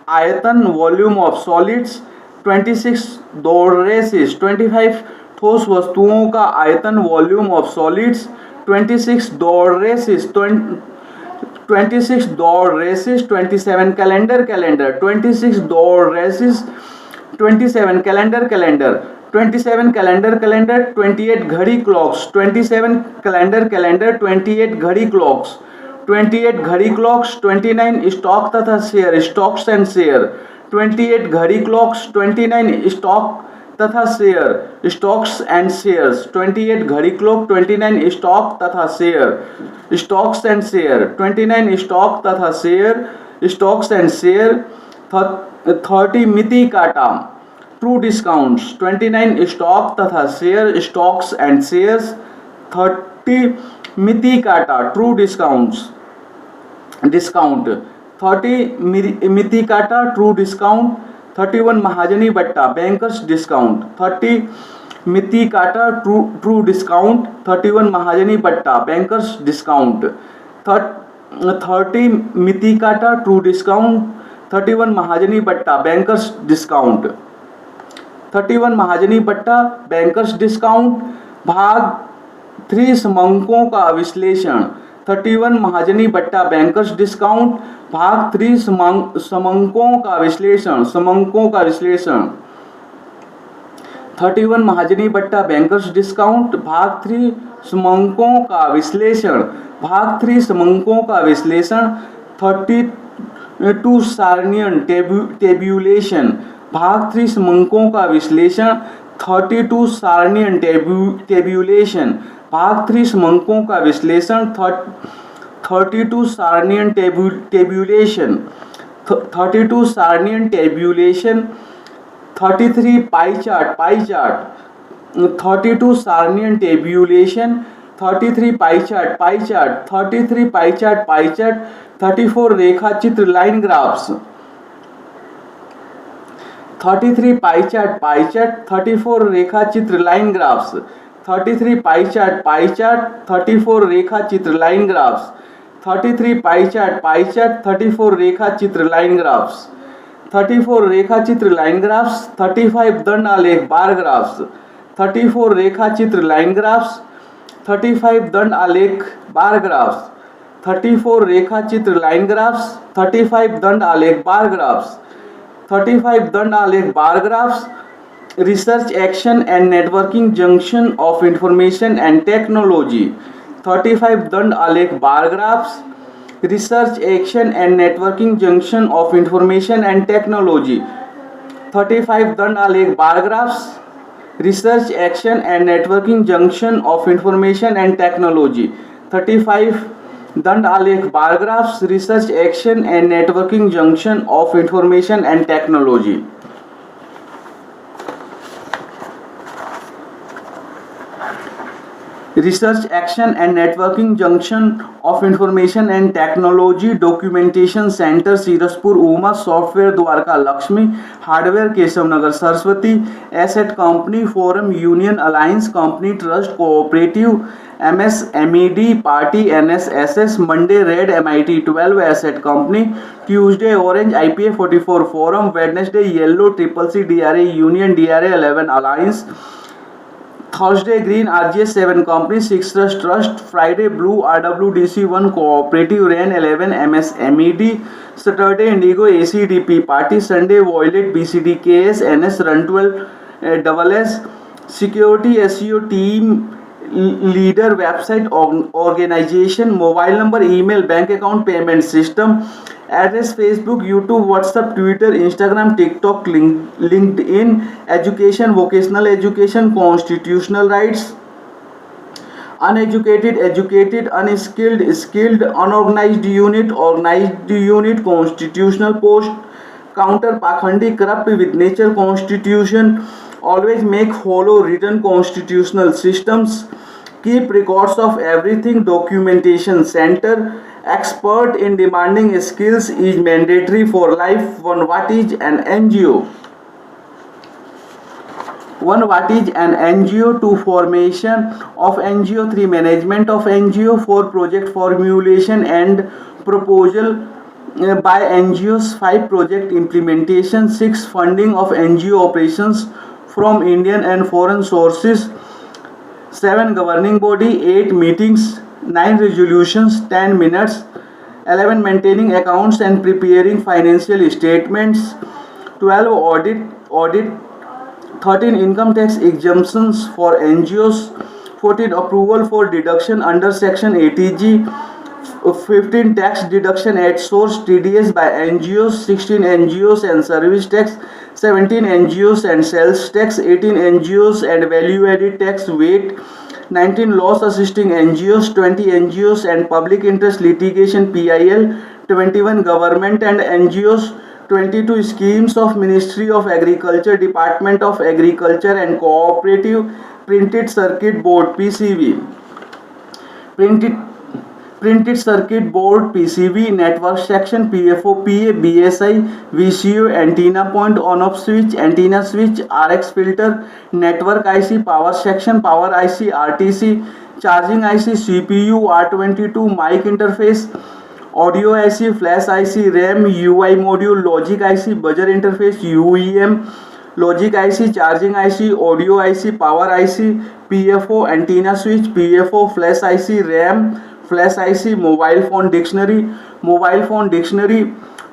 आयतन, वॉल्यूम ऑफ सॉलिड्स, 26 दौड़, रेसेस, 25 ठोस वस्तुओं का आयतन, वॉल्यूम ऑफ सॉलिड्स, 26 दौड़, रेसेस, 26 दौड़ रेसेस, 27 कैलेंडर 26 दौड़ रेसेस, 27 कैलेंडर 27 कैलेंडर 28 घड़ी क्लॉक्स, 27 कैलेंडर 28 घड़ी क्लॉक्स, 28 घड़ी क्लॉक्स, 29 स्टॉक तथा शेयर, स्टॉक्स एंड शेयर, 28 घड़ी क्लॉक्स, 29 स्टॉक तथा शेयर, स्टॉक्स एंड शेयर्स, 28 घड़ी क्लॉक, 29 स्टॉक तथा share, stocks and share, 29 stock तथा शेयर, स्टॉक्स एंड शेयर, 30 मिति काटा ट्रू डिस्काउंट्स, 29 स्टॉक तथा शेयर, स्टॉक्स एंड शेयर्स, 30 मिति काटा ट्रू डिस्काउंट्स, डिस्काउंट, 30 मिति काटा ट्रू डिस्काउंट, 31 महाजनी बट्टा बैंकर्स डिस्काउंट, 30 मिति काटा ट्रू डिस्काउंट, 31 महाजनी बट्टा बैंकर्स डिस्काउंट, 30 मिति काटा ट्रू डिस्काउंट, 31 महाजनी बट्टा बैंकर्स डिस्काउंट, 31 महाजनी बट्टा बैंकर्स डिस्काउंट। भाग 3 समंकों का विश्लेषण, 31 महाजनी बट्टा बैंकर्स डिस्काउंट। भाग 3 समंकों का विश्लेषण, समंकों का विश्लेषण, 31 महाजनी बट्टा बैंकर्स डिस्काउंट। भाग 3 समंकों का विश्लेषण, भाग 3 समंकों का विश्लेषण, 32 सारणियन टेब्यूलेशन। भाग 3 समंकों का विश्लेषण, 32 सारणियन टेब्यूलेशन। भाग 3 समंकों का विश्लेषण, 32 सारणियन tabulation, 32 सारणियन tabulation. 33 pie chart, 32 सारणियन tabulation, 33 pie chart, 33 pie chart, 34 रेखा चित्र लाइन ग्राफ्स, 33 पाई चार्ट, 34 रेखा चित्र लाइन ग्राफ्स, 33 पाई चार्ट, 34 रेखा चित्र लाइन ग्राफ्स, 33 पाई चार्ट, 34 रेखा चित्र लाइन ग्राफ्स, 34 रेखा चित्र लाइन ग्राफ्स। 35 दंड आलेख बार ग्राफ्स, 34 रेखा चित्र लाइन ग्राफ्स, 35 दंड आलेख बार ग्राफ्स, 34 रेखा चित्र लाइन ग्राफ्स, 35 दंड आलेख बार ग्राफ्स, 35 दंड आलेख bar graphs. Research action and networking junction of information and technology, 35 दंड आलेख bar graphs. Research action and networking junction of information and technology, 35 दंड आलेख bar graphs. Research action and networking junction of information and technology, 35 दंड आलेख bar graphs. Research action and networking junction of information and technology. Research action and networking junction of information and technology, documentation centre Sirsapur Uma, software Dwarka Lakshmi, hardware Keshav Nagar Saraswati, asset company forum union alliance company trust cooperative, MSMED party NSSS, Monday red MIT 12 asset company, Tuesday orange IPA 44 forum, Wednesday yellow CCC DRA union DRA 11 alliance, Thursday green RGS 7 company 6 trust, Friday blue RWDC 1 cooperative rain 11 MSMED, Saturday indigo ACDP party, Sunday violet BCD KS NS run 12 SS, security SEO team leader, website organisation, mobile number, email, bank account, payment system, address, Facebook, YouTube, WhatsApp, Twitter, Instagram, TikTok, LinkedIn, education, vocational education, constitutional rights, uneducated, educated, unskilled, skilled, unorganised unit, organised unit, constitutional post, counter, पाखंडी, corrupt with nature, constitution, always make follow written constitutional systems, keep records of everything, documentation center, expert in demanding skills is mandatory for life. What is an NGO? What is an NGO? 2 formation of NGO, 3 management of NGO, 4 project formulation and proposal by NGOs, 5 project implementation, 6 funding of NGO operations from Indian and foreign sources, 7 governing body, 8 meetings, 9 resolutions, 10 minutes, 11 maintaining accounts and preparing financial statements. 12 audit. 13 income tax exemptions for NGOs. 14 approval for deduction under section 80G. 15 tax deduction at source TDS by NGOs. 16 NGOs and service tax. 17 NGOs and sales tax. 18 NGOs and value added tax weight. 19 loss assisting NGOs. 20 NGOs and public interest litigation PIL. 21 government and NGOs. 22 schemes of Ministry of Agriculture, Department of Agriculture and Cooperative. Printed circuit board PCB. Printed circuit board PCB, network section PFO, PA, BSI, VCO, antenna point, on off switch, antenna switch, RX filter, network IC, power section, power IC, RTC, charging IC, CPU, R22, mic interface, audio IC, flash IC, RAM, UI module, logic IC, buzzer interface, UEM, logic IC, charging IC, audio IC, power IC, PFO, antenna switch, PFO, flash IC, RAM, flash IC, mobile phone dictionary,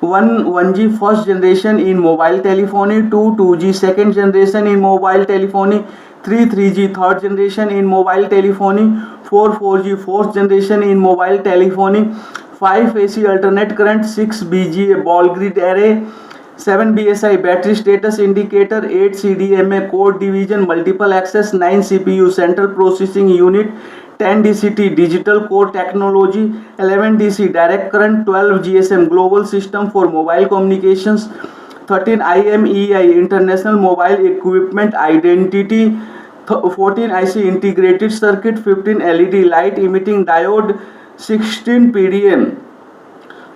1G first generation in mobile telephony, 2G second generation in mobile telephony, 3G third generation in mobile telephony, 4G fourth generation in mobile telephony, 5 AC alternate current, 6 BGA ball grid array, 7 BSI battery status indicator, 8 CDMA code division multiple access, 9 CPU central processing unit, 10 DCT digital core technology, 11 DC direct current, 12 GSM global system for mobile communications, 13 IMEI international mobile equipment identity, 14 IC integrated circuit, 15 LED light emitting diode, 16 PDM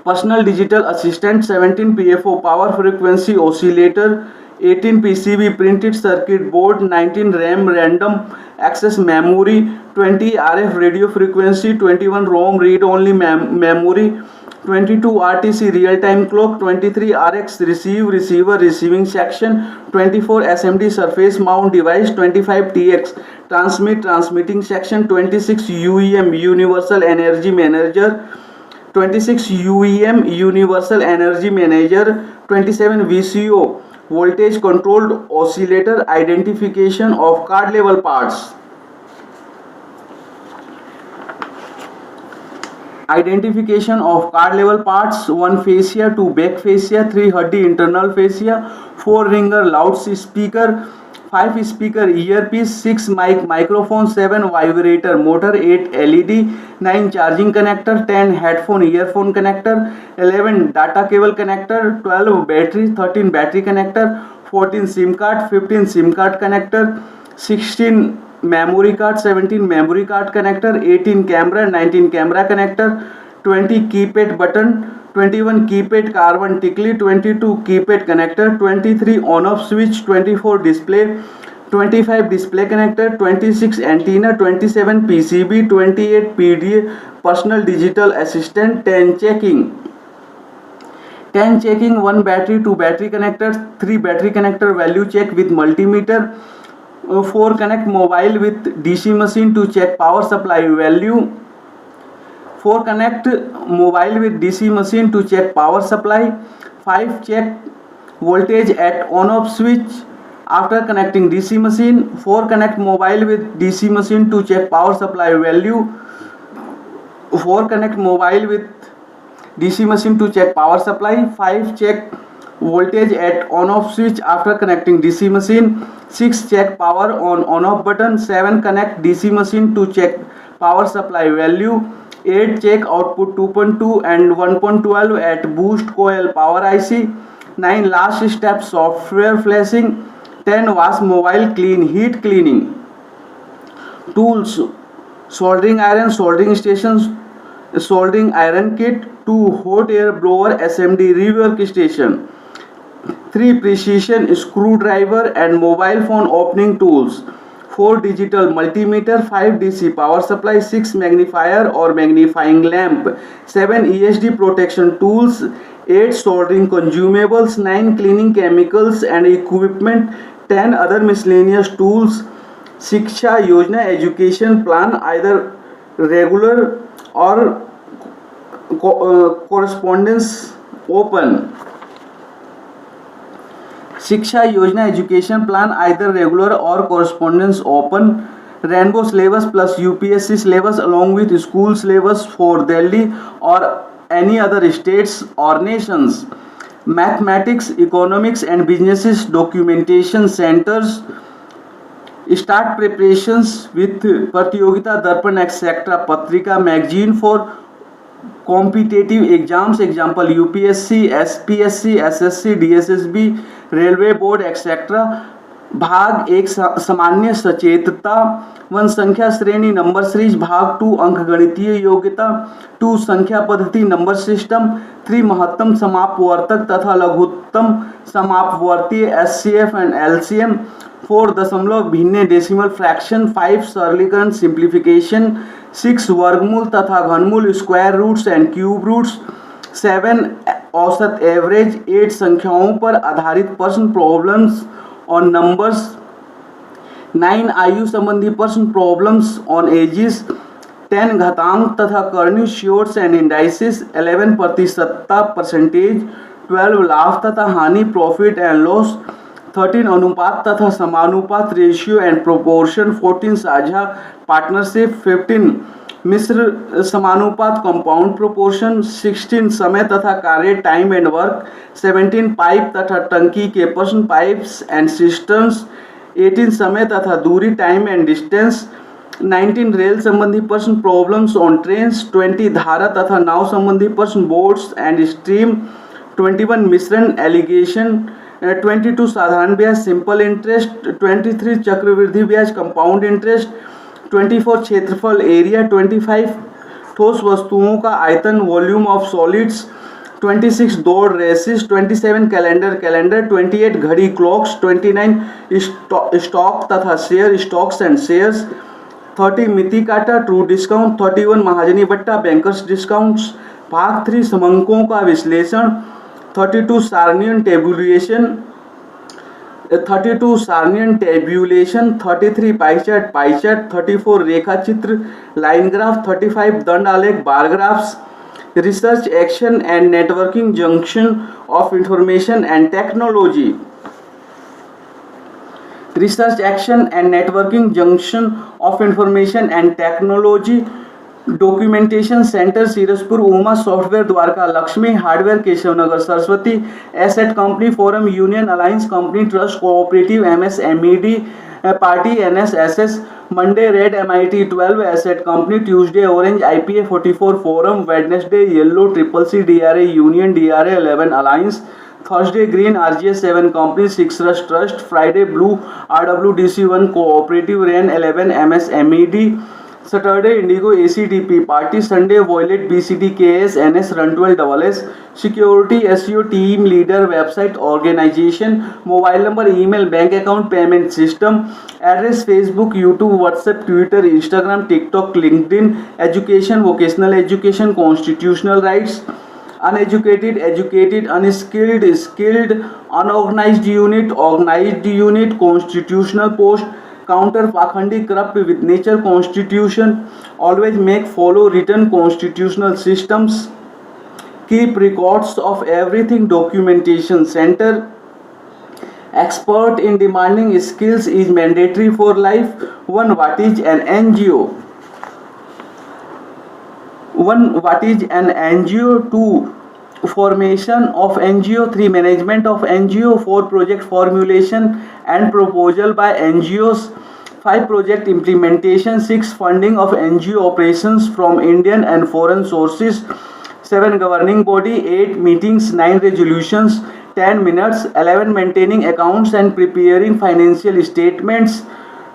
personal digital assistant, 17 PFO power frequency oscillator, 18 PCB printed circuit board, 19 RAM random access memory, 20 RF radio frequency, 21 ROM read only memory, 22 RTC real time clock, 23 RX receiver receiving section, 24 SMD surface mount device, 25 TX transmitting section, 26 UEM universal energy manager, 26 UEM universal energy manager, 27 VCO voltage controlled oscillator, identification of card level parts. Identification of card level parts: 1 fascia, 2 back fascia, 3 Huddy internal fascia, 4 ringer loudspeaker, 5 speaker earpiece, 6 microphone, 7 vibrator motor, 8 LED, 9 charging connector, 10 headphone earphone connector, 11 data cable connector, 12 battery, 13 battery connector, 14 SIM card, 15 SIM card connector, 16 memory card, 17 memory card connector, 18 camera, 19 camera connector, 20 keypad button, 21 keypad carbon tickly, 22 keypad connector, 23 on off switch, 24 display, 25 display connector, 26 antenna, 27 PCB, 28 PDA personal digital assistant, 10 checking, 1 battery, 2 battery connectors, 3 battery connector value check with multimeter, 4 connect mobile with DC machine to check power supply value, 4 connect mobile with DC machine to check power supply, 5 check voltage at on off switch after connecting DC machine, 4 connect mobile with DC machine to check power supply value, 4 connect mobile with DC machine to check power supply, 5 check voltage at on off switch after connecting DC machine, 6 check power on off button, 7 connect DC machine to check power supply value, 8 check output 2.2 and 1.12 at boost coil power IC, 9 last step software flashing, 10 wash mobile clean heat cleaning. Tools: soldering iron, soldering stations, soldering iron kit, 2 hot air blower SMD rework station, 3 precision screwdriver and mobile phone opening tools, 4 digital multimeter, 5 DC power supply, 6 magnifier or magnifying lamp, 7 ESD protection tools, 8 soldering consumables, 9 cleaning chemicals and equipment, 10 other miscellaneous tools. Shiksha Yojana education plan, either regular or correspondence open. शिक्षा योजना education plan either regular or correspondence open. Rainbow syllabus plus UPSC syllabus along with school syllabus for Delhi or any other states or nations. Mathematics, economics and businesses documentation centers. Start preparations with Pratyogita Darpan etc. Patrika magazine for competitive exams example UPSC, SPSC, SSC, DSSB, railway board etcetera. भाग एक सामान्य सचेतता. 1 संख्या श्रेणी number series. भाग 2 अंक गणितीय योग्यता. 2 संख्या पद्धति नंबर सिस्टम. 3 महत्तम समापवर्तक तथा लघुत्तम समापवर्तीय एचसीएफ एंड एलसीएम. 4 दशमलव भिन्न डेसिमल फ्रैक्शन. 5 सरलीकरण सिंप्लीफिकेशन. 6 वर्गमूल तथा घनमूल square roots and cube roots. 7 औसत एवरेज. 8 संख्याओं पर आधारित प्रश्न प्रॉब्लम्स ऑन नंबर्स. 9 आयु संबंधी प्रश्न प्रॉब्लम्स ऑन एजिस. 10 घातांक तथा कर्णीय श्योर्स एंड इंडाइसिस. 11 प्रतिशतता परसेंटेज. 12 लाभ तथा हानि प्रॉफिट एंड लॉस. 13 अनुपात तथा समानुपात रेशियो एंड प्रोपोर्शन. 14 साझा पार्टनरशिप. 15 मिश्र समानुपात कंपाउंड प्रोपोर्शन. 16 समय तथा कार्य टाइम एंड वर्क. 17 पाइप तथा टंकी के प्रश्न पाइप्स एंड सिस्टम्स. 18 समय तथा दूरी टाइम एंड डिस्टेंस. 19 रेल संबंधी प्रश्न प्रॉब्लम्स ऑन ट्रेन्स. 20 धारा तथा नाव संबंधी प्रश्न बोट्स एंड स्ट्रीम. 21 मिश्रण एलिगेशन. 22 साधारण ब्याज सिंपल इंटरेस्ट. 23 चक्रवृद्धि ब्याज कंपाउंड इंटरेस्ट. 24 क्षेत्रफल एरिया. 25 ठोस वस्तुओं का आयतन वॉल्यूम ऑफ सॉलिड्स. 26 दौड़ रेसिस. 27 कैलेंडर. 28 घड़ी क्लॉक्स. 29 स्टॉक तथा शेयर स्टॉक्स एंड शेयर्स. 30 मिति काटा ट्रू डिस्काउंट. 31 महाजनी बट्टा बैंकर्स डिस्काउंट्स. भाग 3 समंकों का विश्लेषण. 32 सारणियन टेबुलेशन. 33 pie chart. 34 रेखा चित्र लाइन ग्राफ. 35 दंड आलेख bar graphs. Research action and networking junction of information and technology. Research action and networking junction of information and technology. Documentation centre Sirsapur. Uma software Dwarka Lakshmi. Hardware Keshavnagar Saraswati. Asset company forum union alliance company trust cooperative MSMED party NSSS. Monday red MIT 12 asset company. Tuesday orange IPA 44 forum. Wednesday yellow CCC DRA union DRA 11 alliance. Thursday green RGS 7 company 6 rush trust. Friday blue RWDC 1 cooperative rain 11 MSMED. Saturday indigo ACDP party. Sunday violet BCD KS NS run 12 SS. Security SEO team leader website organisation. Mobile number email bank account payment system. Address Facebook YouTube WhatsApp Twitter Instagram TikTok LinkedIn. Education vocational education constitutional rights. Uneducated educated unskilled skilled. Unorganised unit organised unit. Constitutional post. Counter पाखंडी corrupt with nature constitution. Always make follow written constitutional systems. Keep records of everything documentation center. Expert in demanding skills is mandatory for life. 1 what is an NGO? 1 what is an NGO? 2 formation of NGO. 3 management of NGO. 4 project formulation and proposal by NGOs. 5 project implementation. 6 funding of NGO operations from Indian and foreign sources. 7 governing body. 8 meetings. 9 resolutions. 10 minutes. 11 maintaining accounts and preparing financial statements.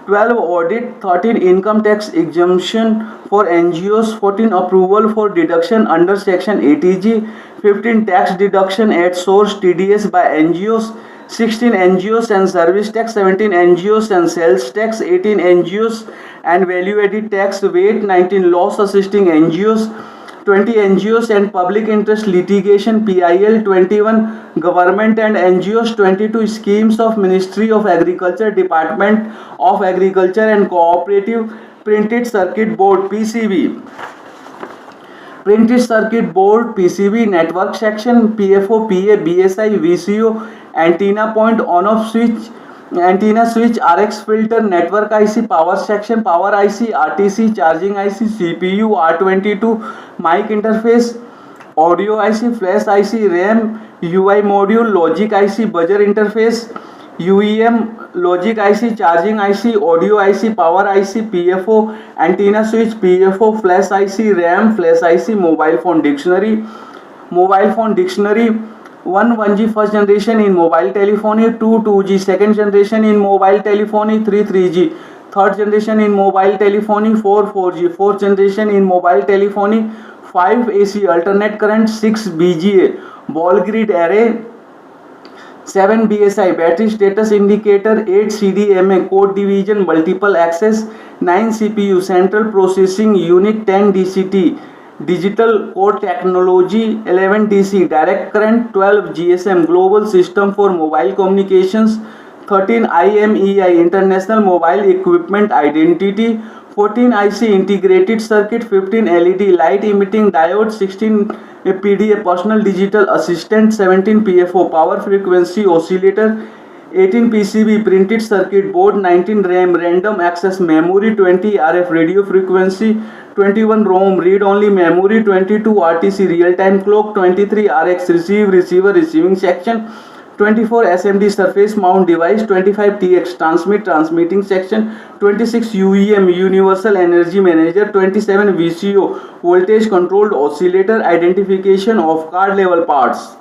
12 audit. 13 income tax exemption for NGOs. 14 approval for deduction under section ATG. 15 tax deduction at source TDS by NGOs. 16 NGOs and service tax. 17 NGOs and sales tax. 18 NGOs and value added tax weight. 19 loss assisting NGOs. 20 NGOs and public interest litigation PIL. 21 government and NGOs. 22 schemes of Ministry of Agriculture, Department of Agriculture and Cooperative Printed Circuit Board PCB. printed circuit board, PCB, network section, PFO, PA, BSI, VCO, antenna point, on-off switch, antenna switch, RX filter, network IC, power section, power IC, RTC, charging IC, CPU, R22, mic interface, audio IC, flash IC, RAM, UI module, logic IC, buzzer interface, UEM, logic IC, charging IC, audio IC, power IC, PFO, antenna switch, PFO, flash IC, RAM, flash IC, mobile phone dictionary, 1 1G first generation in mobile telephony, 2 2G second generation in mobile telephony, 3 3G third generation in mobile telephony, 4 4G fourth generation in mobile telephony, 5 AC alternate current, 6 BGA ball grid array, 7 BSI battery status indicator, 8 CDMA code division multiple access, 9 CPU central processing unit, 10 DCT digital core technology, 11 DC direct current, 12 GSM global system for mobile communications, 13 IMEI international mobile equipment identity, 14 IC integrated circuit, 15 LED light emitting diode, 16 PDA personal digital assistant, 17 PFO power frequency oscillator, 18 PCB printed circuit board, 19 RAM random access memory, 20 RF radio frequency, 21 ROM read only memory, 22 RTC real time clock, 23 RX receiver receiving section, 24 SMD surface mount device, 25 TX transmitting section, 26 UEM universal energy manager, 27 VCO voltage controlled oscillator. Identification of card level parts.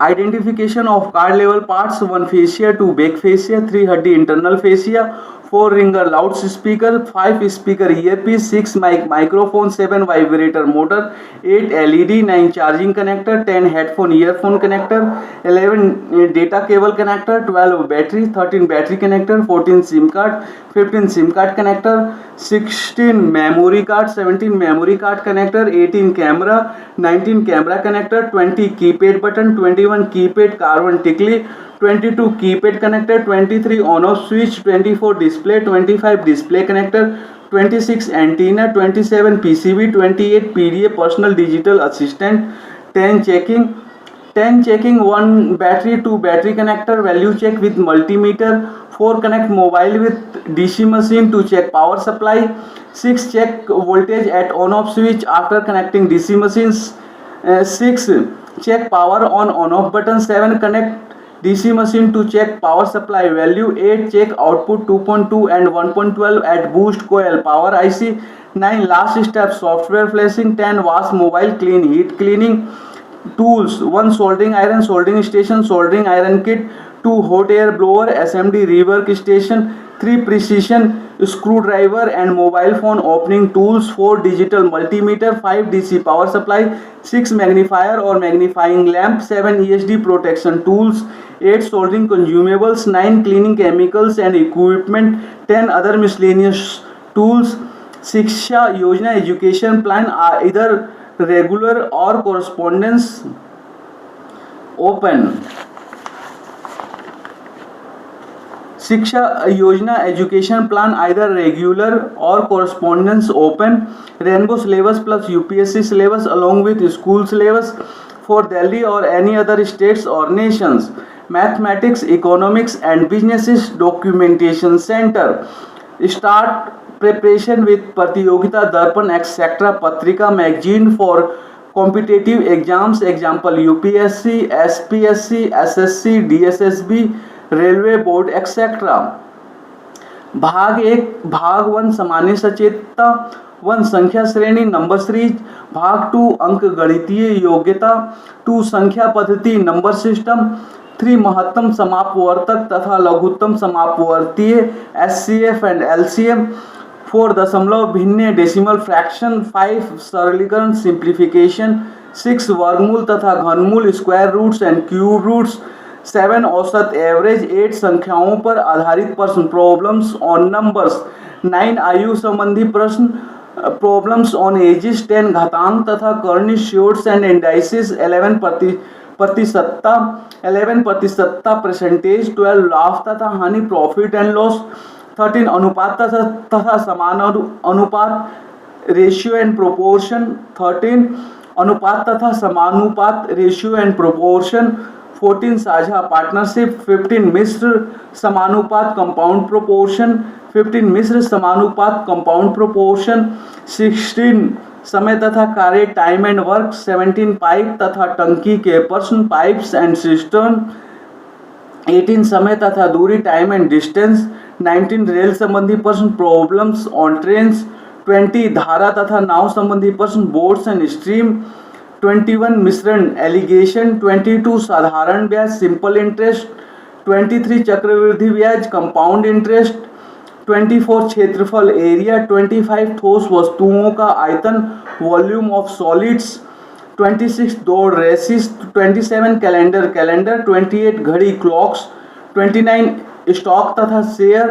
Identification of card level parts: 1 fascia, 2 back fascia, 3 huddy internal fascia, 4 ringer loudspeaker, 5 speaker earpiece, 6 microphone, 7 vibrator motor, 8 LED, 9 charging connector, 10 headphone earphone connector, 11 data cable connector, 12 battery, 13 battery connector, 14 SIM card, 15 SIM card connector, 16 memory card, 17 memory card connector, 18 camera, 19 camera connector, 20 keypad button, 21 keypad carbon tickly, 22 keypad connector, 23 on-off switch, 24 display, 25 display connector, 26 antenna, 27 PCB, 28 PDA personal digital assistant, 10 checking, 1 battery, 2 battery connector, value check with multimeter, 4 connect mobile with DC machine to check power supply, 6 check voltage at on-off switch after connecting DC machines, 6 check power on off button, 7 connect DC machine to check power supply value, 8 check output 2.2 and 1.12 at boost coil power IC, 9 last step software flashing, 10 wash mobile clean heat cleaning tools, 1 soldering iron, soldering station, soldering iron kit, 2 hot air blower, SMD rework station, 3 precision screwdriver and mobile phone opening tools, 4 digital multimeter, 5 DC power supply, 6 magnifier or magnifying lamp, 7 ESD protection tools, 8 soldering consumables, 9 cleaning chemicals and equipment, 10 other miscellaneous tools. Shiksha Yojana education plan are either regular or correspondence open. Shiksha Yojana education plan either regular or correspondence open. Rainbow syllabus plus UPSC syllabus along with school syllabus for Delhi or any other states or nations. Mathematics, economics and businesses documentation center. Start preparation with Pratiyogita Darpan etc. Patrika magazine for competitive exams. Example UPSC, SPSC, SSC, DSSB, railway board etcetera. भाग 1 भाग 1 सामान्य सचेतता, 1 संख्या श्रेणी number series, भाग 2 अंक गणितीय योग्यता, 2 संख्या पद्धति नंबर सिस्टम, 3 महत्तम समापवर्तक तथा लघुत्तम समापवर्तीय SCF एंड LCM, 4 दशमलव भिन्न डेसिमल फ्रैक्शन, 5 सरलीकरण सिंप्लीफिकेशन, 6 वर्गमूल तथा घनमूल square roots and cube roots, 7 औसत एवरेज, 8 संख्याओं पर आधारित प्रश्न प्रॉब्लम्स ऑन नंबर्स, 9 आयु संबंधी प्रश्न प्रॉब्लम्स ऑन एजिस, 10 घातांक तथा कर्निश श्योर्ट्स एंड इंडाइसिस, 11 प्रतिशतता परसेंटेज, 12 लाभ तथा हानि प्रॉफिट एंड लॉस, 13 अनुपात तथा समानुपात रेशियो एंड प्रोपोर्शन। 13 अनुपात तथा समानुपात रेशियो एंड प्रोपोर्शन। 14 साझा पार्टनरशिप। 15 मिश्र समानुपात कंपाउंड प्रोपोर्शन। 15 मिश्र समानुपात कंपाउंड प्रोपोर्शन। 16 समय तथा कार्य टाइम एंड वर्क। 17 पाइप तथा टंकी के प्रश्न पाइप्स एंड सिस्टम। 18 समय तथा दूरी टाइम एंड डिस्टेंस। 19 रेल संबंधी प्रश्न प्रॉब्लम्स ऑन ट्रेन्स। 20 धारा तथा नाव संबंधी प्रश्न बोट्स एंड स्ट्रीम। 21 मिश्रण एलिगेशन। 22 साधारण ब्याज सिंपल इंटरेस्ट। 23 चक्रवृद्धि ब्याज कंपाउंड इंटरेस्ट। 24 क्षेत्रफल एरिया। 25 ठोस वस्तुओं का आयतन वॉल्यूम ऑफ सॉलिड्स। 26 दौड़ रेसिस। 27 कैलेंडर। 28 घड़ी क्लॉक्स। 29 स्टॉक तथा शेयर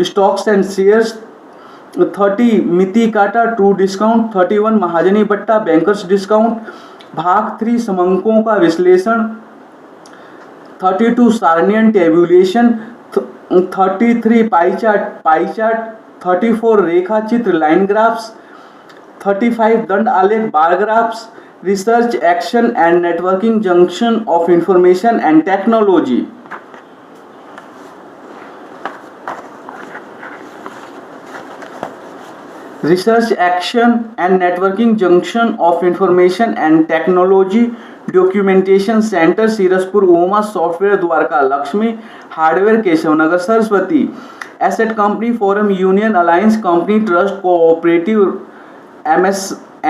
स्टॉक्स एंड शेयर्स। 30 मिति काटा ट्रू डिस्काउंट। 31 महाजनी बट्टा बैंकर्स डिस्काउंट। भाग 3 समंकों का विश्लेषण। 32 सारणियन टेबुलेशन। 33 pie chart. 34 रेखा चित्र लाइन ग्राफ्स। 35 दंड आलेख bar graphs. Research action and networking junction of information and technology. Research Action and Networking Junction of Information and Technology Documentation Center Sirspur Uma software Dwarka Lakshmi hardware Keshavnagar Saraswati asset company forum union alliance company trust cooperative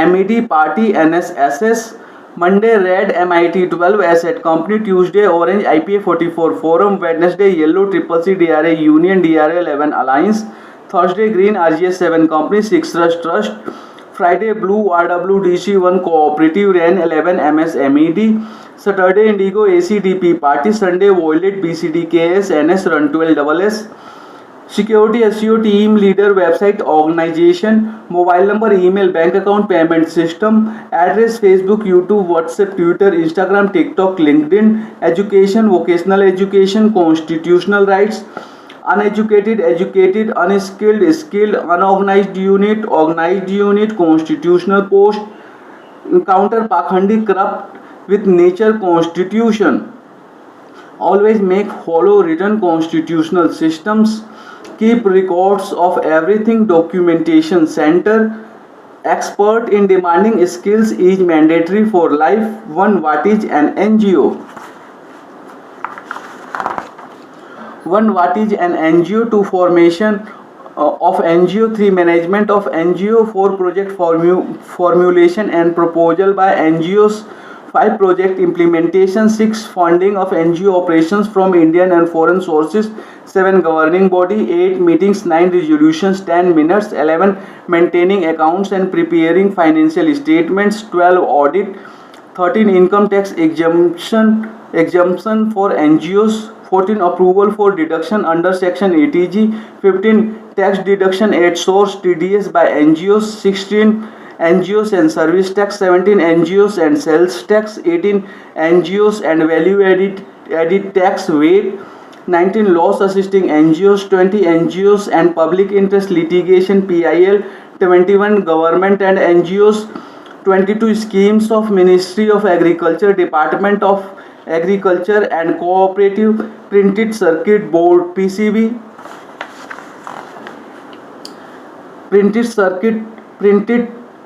MED party NSSS Monday red MIT 12 asset company Tuesday orange IPA 44 forum Wednesday yellow CCC DRA union DRA 11 alliance Thursday green RGS 7 company 6 rush trust. Friday blue RWDC 1 cooperative RAN 11 MS MED. Saturday indigo ACDP party. Sunday violet BCD KS NS run 12 SS. Security SEO team leader website organization. Mobile number email bank account payment system. Address Facebook YouTube WhatsApp Twitter Instagram TikTok LinkedIn. Education vocational education constitutional rights. Uneducated, educated, unskilled, skilled, unorganized unit, organized unit, constitutional post, counter pakhandi, corrupt with nature constitution. Always make follow written constitutional systems. Keep records of everything. Documentation center. Expert in demanding skills is mandatory for life. 1. What is an NGO? 1. What is an NGO? 2. Formation of NGO. 3. Management of NGO. 4. Project formulation and proposal by NGOs. 5. Project implementation. 6. Funding of NGO operations from Indian and foreign sources. 7. Governing body. 8. Meetings. 9. Resolutions. 10 minutes. 11. Maintaining accounts and preparing financial statements. 12. Audit. 13. Income tax exemption for NGOs. 14. Approval for deduction under section 80G. 15. Tax deduction at source TDS by NGOs. 16. NGOs and service tax. 17. NGOs and sales tax. 18. NGOs and value added tax weight. 19. Loss assisting NGOs. 20. NGOs and public interest litigation PIL. 21. Government and NGOs. 22. Schemes of Ministry of Agriculture, Department of Agriculture and Cooperative. Printed circuit board PCB. Printed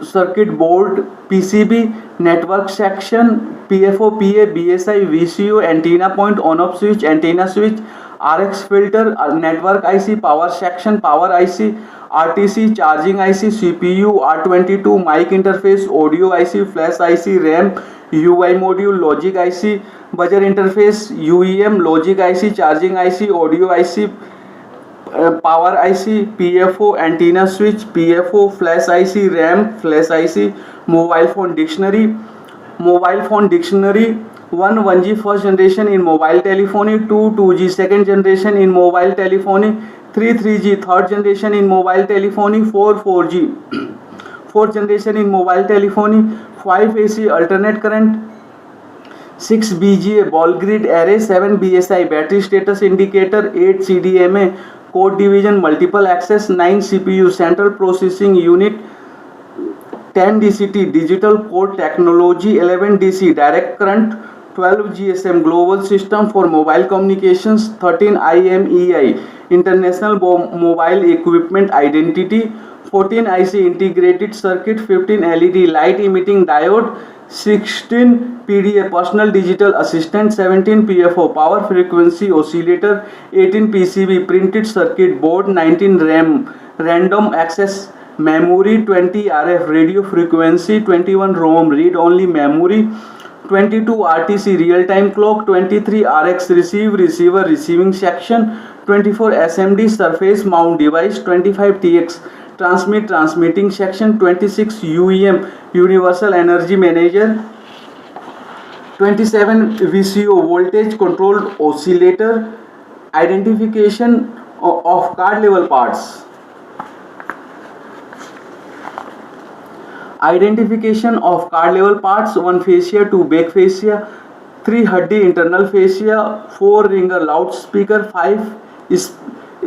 circuit board PCB. Network section PFO PA BSI VCO antenna point on off switch antenna switch RX filter network IC power section power IC RTC charging IC CPU R22 mic interface audio IC flash IC RAM UI module logic IC buzzer interface UEM logic IC charging IC audio IC power IC PFO antenna switch PFO flash IC RAM flash IC mobile phone dictionary 1. 1G first generation in mobile telephony. 2. 2G second generation in mobile telephony. 3. 3G third generation in mobile telephony. 4. 4G fourth generation in mobile telephony. 5. AC alternate current. 6. BGA ball grid array. 7. BSI battery status indicator. 8. CDMA code division, multiple access, 9 CPU, central processing unit, 10 DCT, digital code technology, 11 DC, direct current, 12 GSM, global system for mobile communications, 13 IMEI, international mobile equipment identity, 14 IC integrated circuit, 15 LED light emitting diode, 16 PDA personal digital assistant, 17 PFO power frequency oscillator, 18 PCB printed circuit board, 19 RAM random access memory, 20 RF radio frequency, 21 ROM read only memory, 22 RTC real time clock, 23 RX receiver receiving section, 24 SMD surface mount device, 25 TX transmitting section, 26 UEM universal energy manager, 27 VCO voltage controlled oscillator. Identification of card level parts. Identification of card level parts: 1 fascia, 2 back fascia, 3 haddi internal fascia, 4 ringer loudspeaker, 5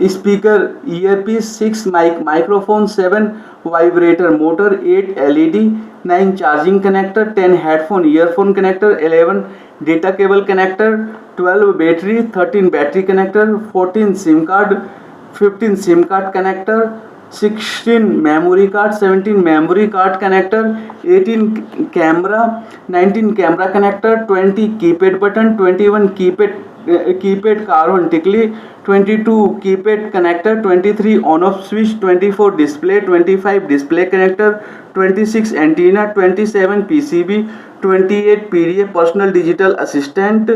speaker earpiece, 6 microphone, 7 vibrator motor, 8 LED, 9 charging connector, 10 headphone earphone connector, 11 data cable connector, 12 battery, 13 battery connector, 14 SIM card, 15 SIM card connector, 16 memory card, 17 memory card connector, 18 camera, 19 camera connector, 20 keypad button, 21 keypad carbon tickly, 22 keypad connector, 23 on off switch, 24 display, 25 display connector, 26 antenna, 27 PCB, 28 PDA personal digital assistant,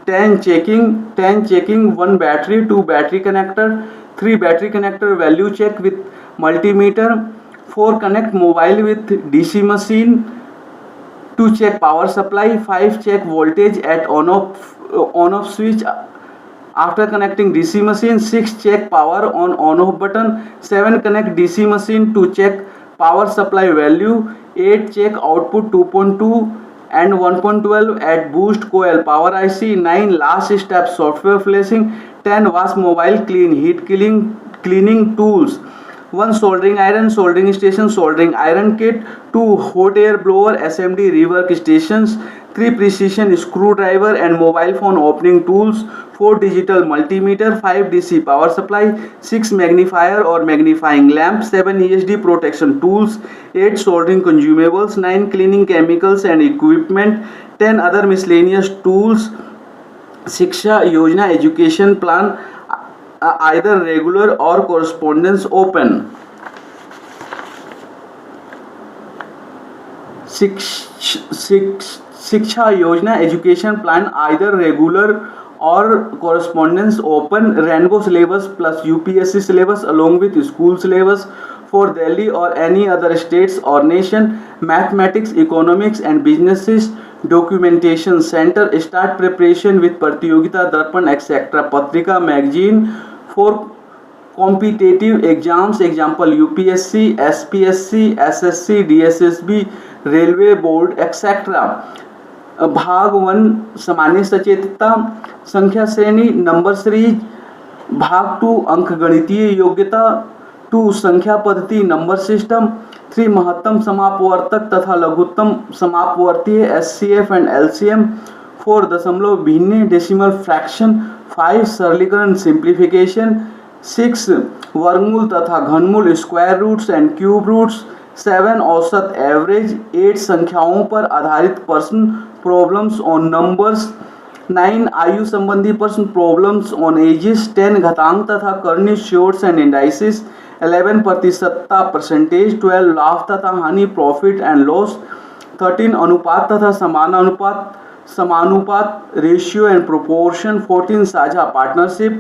10 checking, 1 battery, 2 battery connector, 3 battery connector value check with multimeter, 4 connect mobile with DC machine, 2 check power supply, 5 check voltage at on off switch after connecting DC machine, 6 check power on off button, 7 connect DC machine to check power supply value, 8 check output 2.2 and 1.12 at boost coil power IC, 9 last step software flashing, 10 wash mobile clean heat cleaning tools, 1 soldering iron, soldering station, soldering iron kit, 2 hot air blower, SMD rework stations, 3 precision screwdriver and mobile phone opening tools, 4 digital multimeter, 5 DC power supply, 6 magnifier or magnifying lamp, 7 ESD protection tools, 8 soldering consumables, 9 cleaning chemicals and equipment, 10 other miscellaneous tools. Shiksha Yojana education plan, either regular or correspondence open. Shiksha Yojana education plan, either regular or correspondence open, rainbow syllabus plus UPSC syllabus along with school syllabus for Delhi or any other states or nation, mathematics, economics and businesses, documentation center, start preparation with Pratiyogita Darpan etc. Patrika magazine for competitive exams, example UPSC, SPSC, SSC, DSSB, Railway Board etc. भाग 1 सामान्य सचेतता, संख्या श्रेणी, number series, भाग 2 अंक गणितीय योग्यता, 2 संख्या पद्धति नंबर सिस्टम, 3 महत्तम समापवर्तक तथा लघुत्तम समापवर्तीय SCF एंड LCM, 4 दशमलव भिन्न डेसिमल फ्रैक्शन, 5 सरलीकरण सिंप्लीफिकेशन, 6 वर्गमूल तथा घनमूल square roots and cube roots, 7 औसत एवरेज, 8 संख्याओं पर आधारित प्रश्न प्रॉब्लम्स ऑन नंबर्स, 9 आयु संबंधी प्रश्न प्रॉब्लम्स ऑन एजेस, 10 घातांक तथा कर्णिक श्योर्स एंड इंडाइसिस, 11 प्रतिशतता परसेंटेज, 12 लाभ तथा हानि प्रॉफिट एंड लॉस, 13 अनुपात तथा समानुपात रेशियो एंड प्रोपोर्शन, 14 साझा पार्टनरशिप,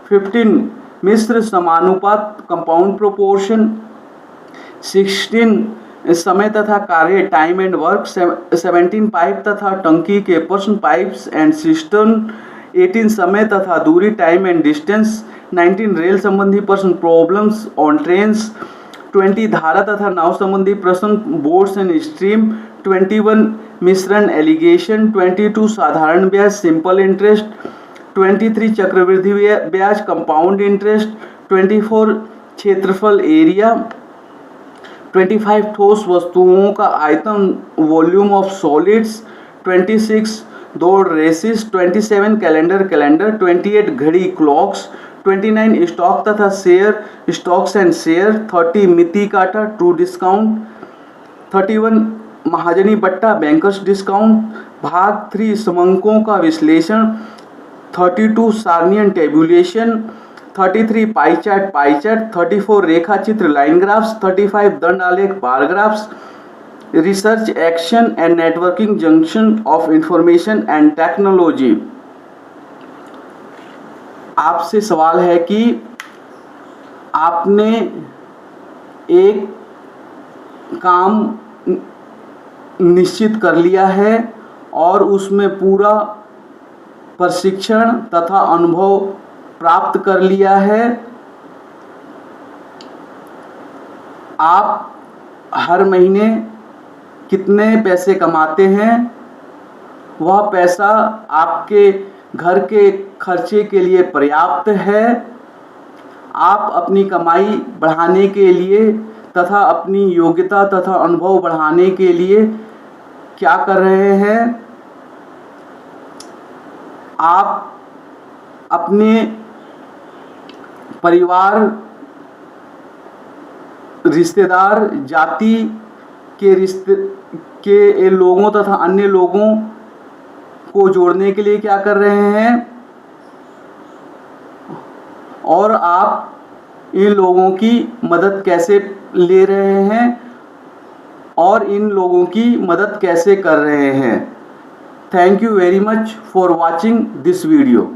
15 मिश्र समानुपात कंपाउंड प्रोपोर्शन, 16 समय तथा कार्य टाइम एंड वर्क, 17 पाइप तथा टंकी के प्रश्न पाइप्स एंड सिस्टर्न, 18 समय तथा दूरी टाइम एंड डिस्टेंस, 19 रेल संबंधी प्रश्न प्रॉब्लम्स ऑन ट्रेन्स, 20 धारा तथा नाव संबंधी प्रश्न बोट्स एंड स्ट्रीम, 21 मिश्रण एलिगेशन, 22 साधारण ब्याज सिंपल इंटरेस्ट, 23 चक्रवृद्धि ब्याज कंपाउंड इंटरेस्ट, 24 क्षेत्रफल एरिया, 25 ठोस वस्तुओं का आयतन वॉल्यूम ऑफ सॉलिड्स, 26 दौड़ रेसिस, 27 कैलेंडर, 28 घड़ी क्लॉक्स, 29 स्टॉक तथा शेयर स्टॉक्स एंड शेयर, 30 मिति काटा ट्रू डिस्काउंट, 31 महाजनी बट्टा बैंकर्स डिस्काउंट, भाग 3 समंकों का विश्लेषण, 32 सार्नियन टेबुलेशन, 33 पाई चार्ट, 34 रेखा चित्र लाइन ग्राफ्स, 35 दंड आलेख bar graphs, research action and networking junction of information and technology. आपसे सवाल है कि आपने एक काम निश्चित कर लिया है और उसमें पूरा प्रशिक्षण तथा अनुभव प्राप्त कर लिया है। आप हर महीने कितने पैसे कमाते हैं, वह पैसा आपके घर के खर्चे के लिए पर्याप्त है। आप अपनी कमाई बढ़ाने के लिए तथा अपनी योग्यता तथा अनुभव बढ़ाने के लिए क्या कर रहे हैं? आप अपने परिवार, रिश्तेदार, जाति के लोगों तथा अन्य लोगों को जोड़ने के लिए क्या कर रहे हैं? और आप इन लोगों की मदद कैसे ले रहे हैं और इन लोगों की मदद कैसे कर रहे हैं? Thank you very much for watching this video.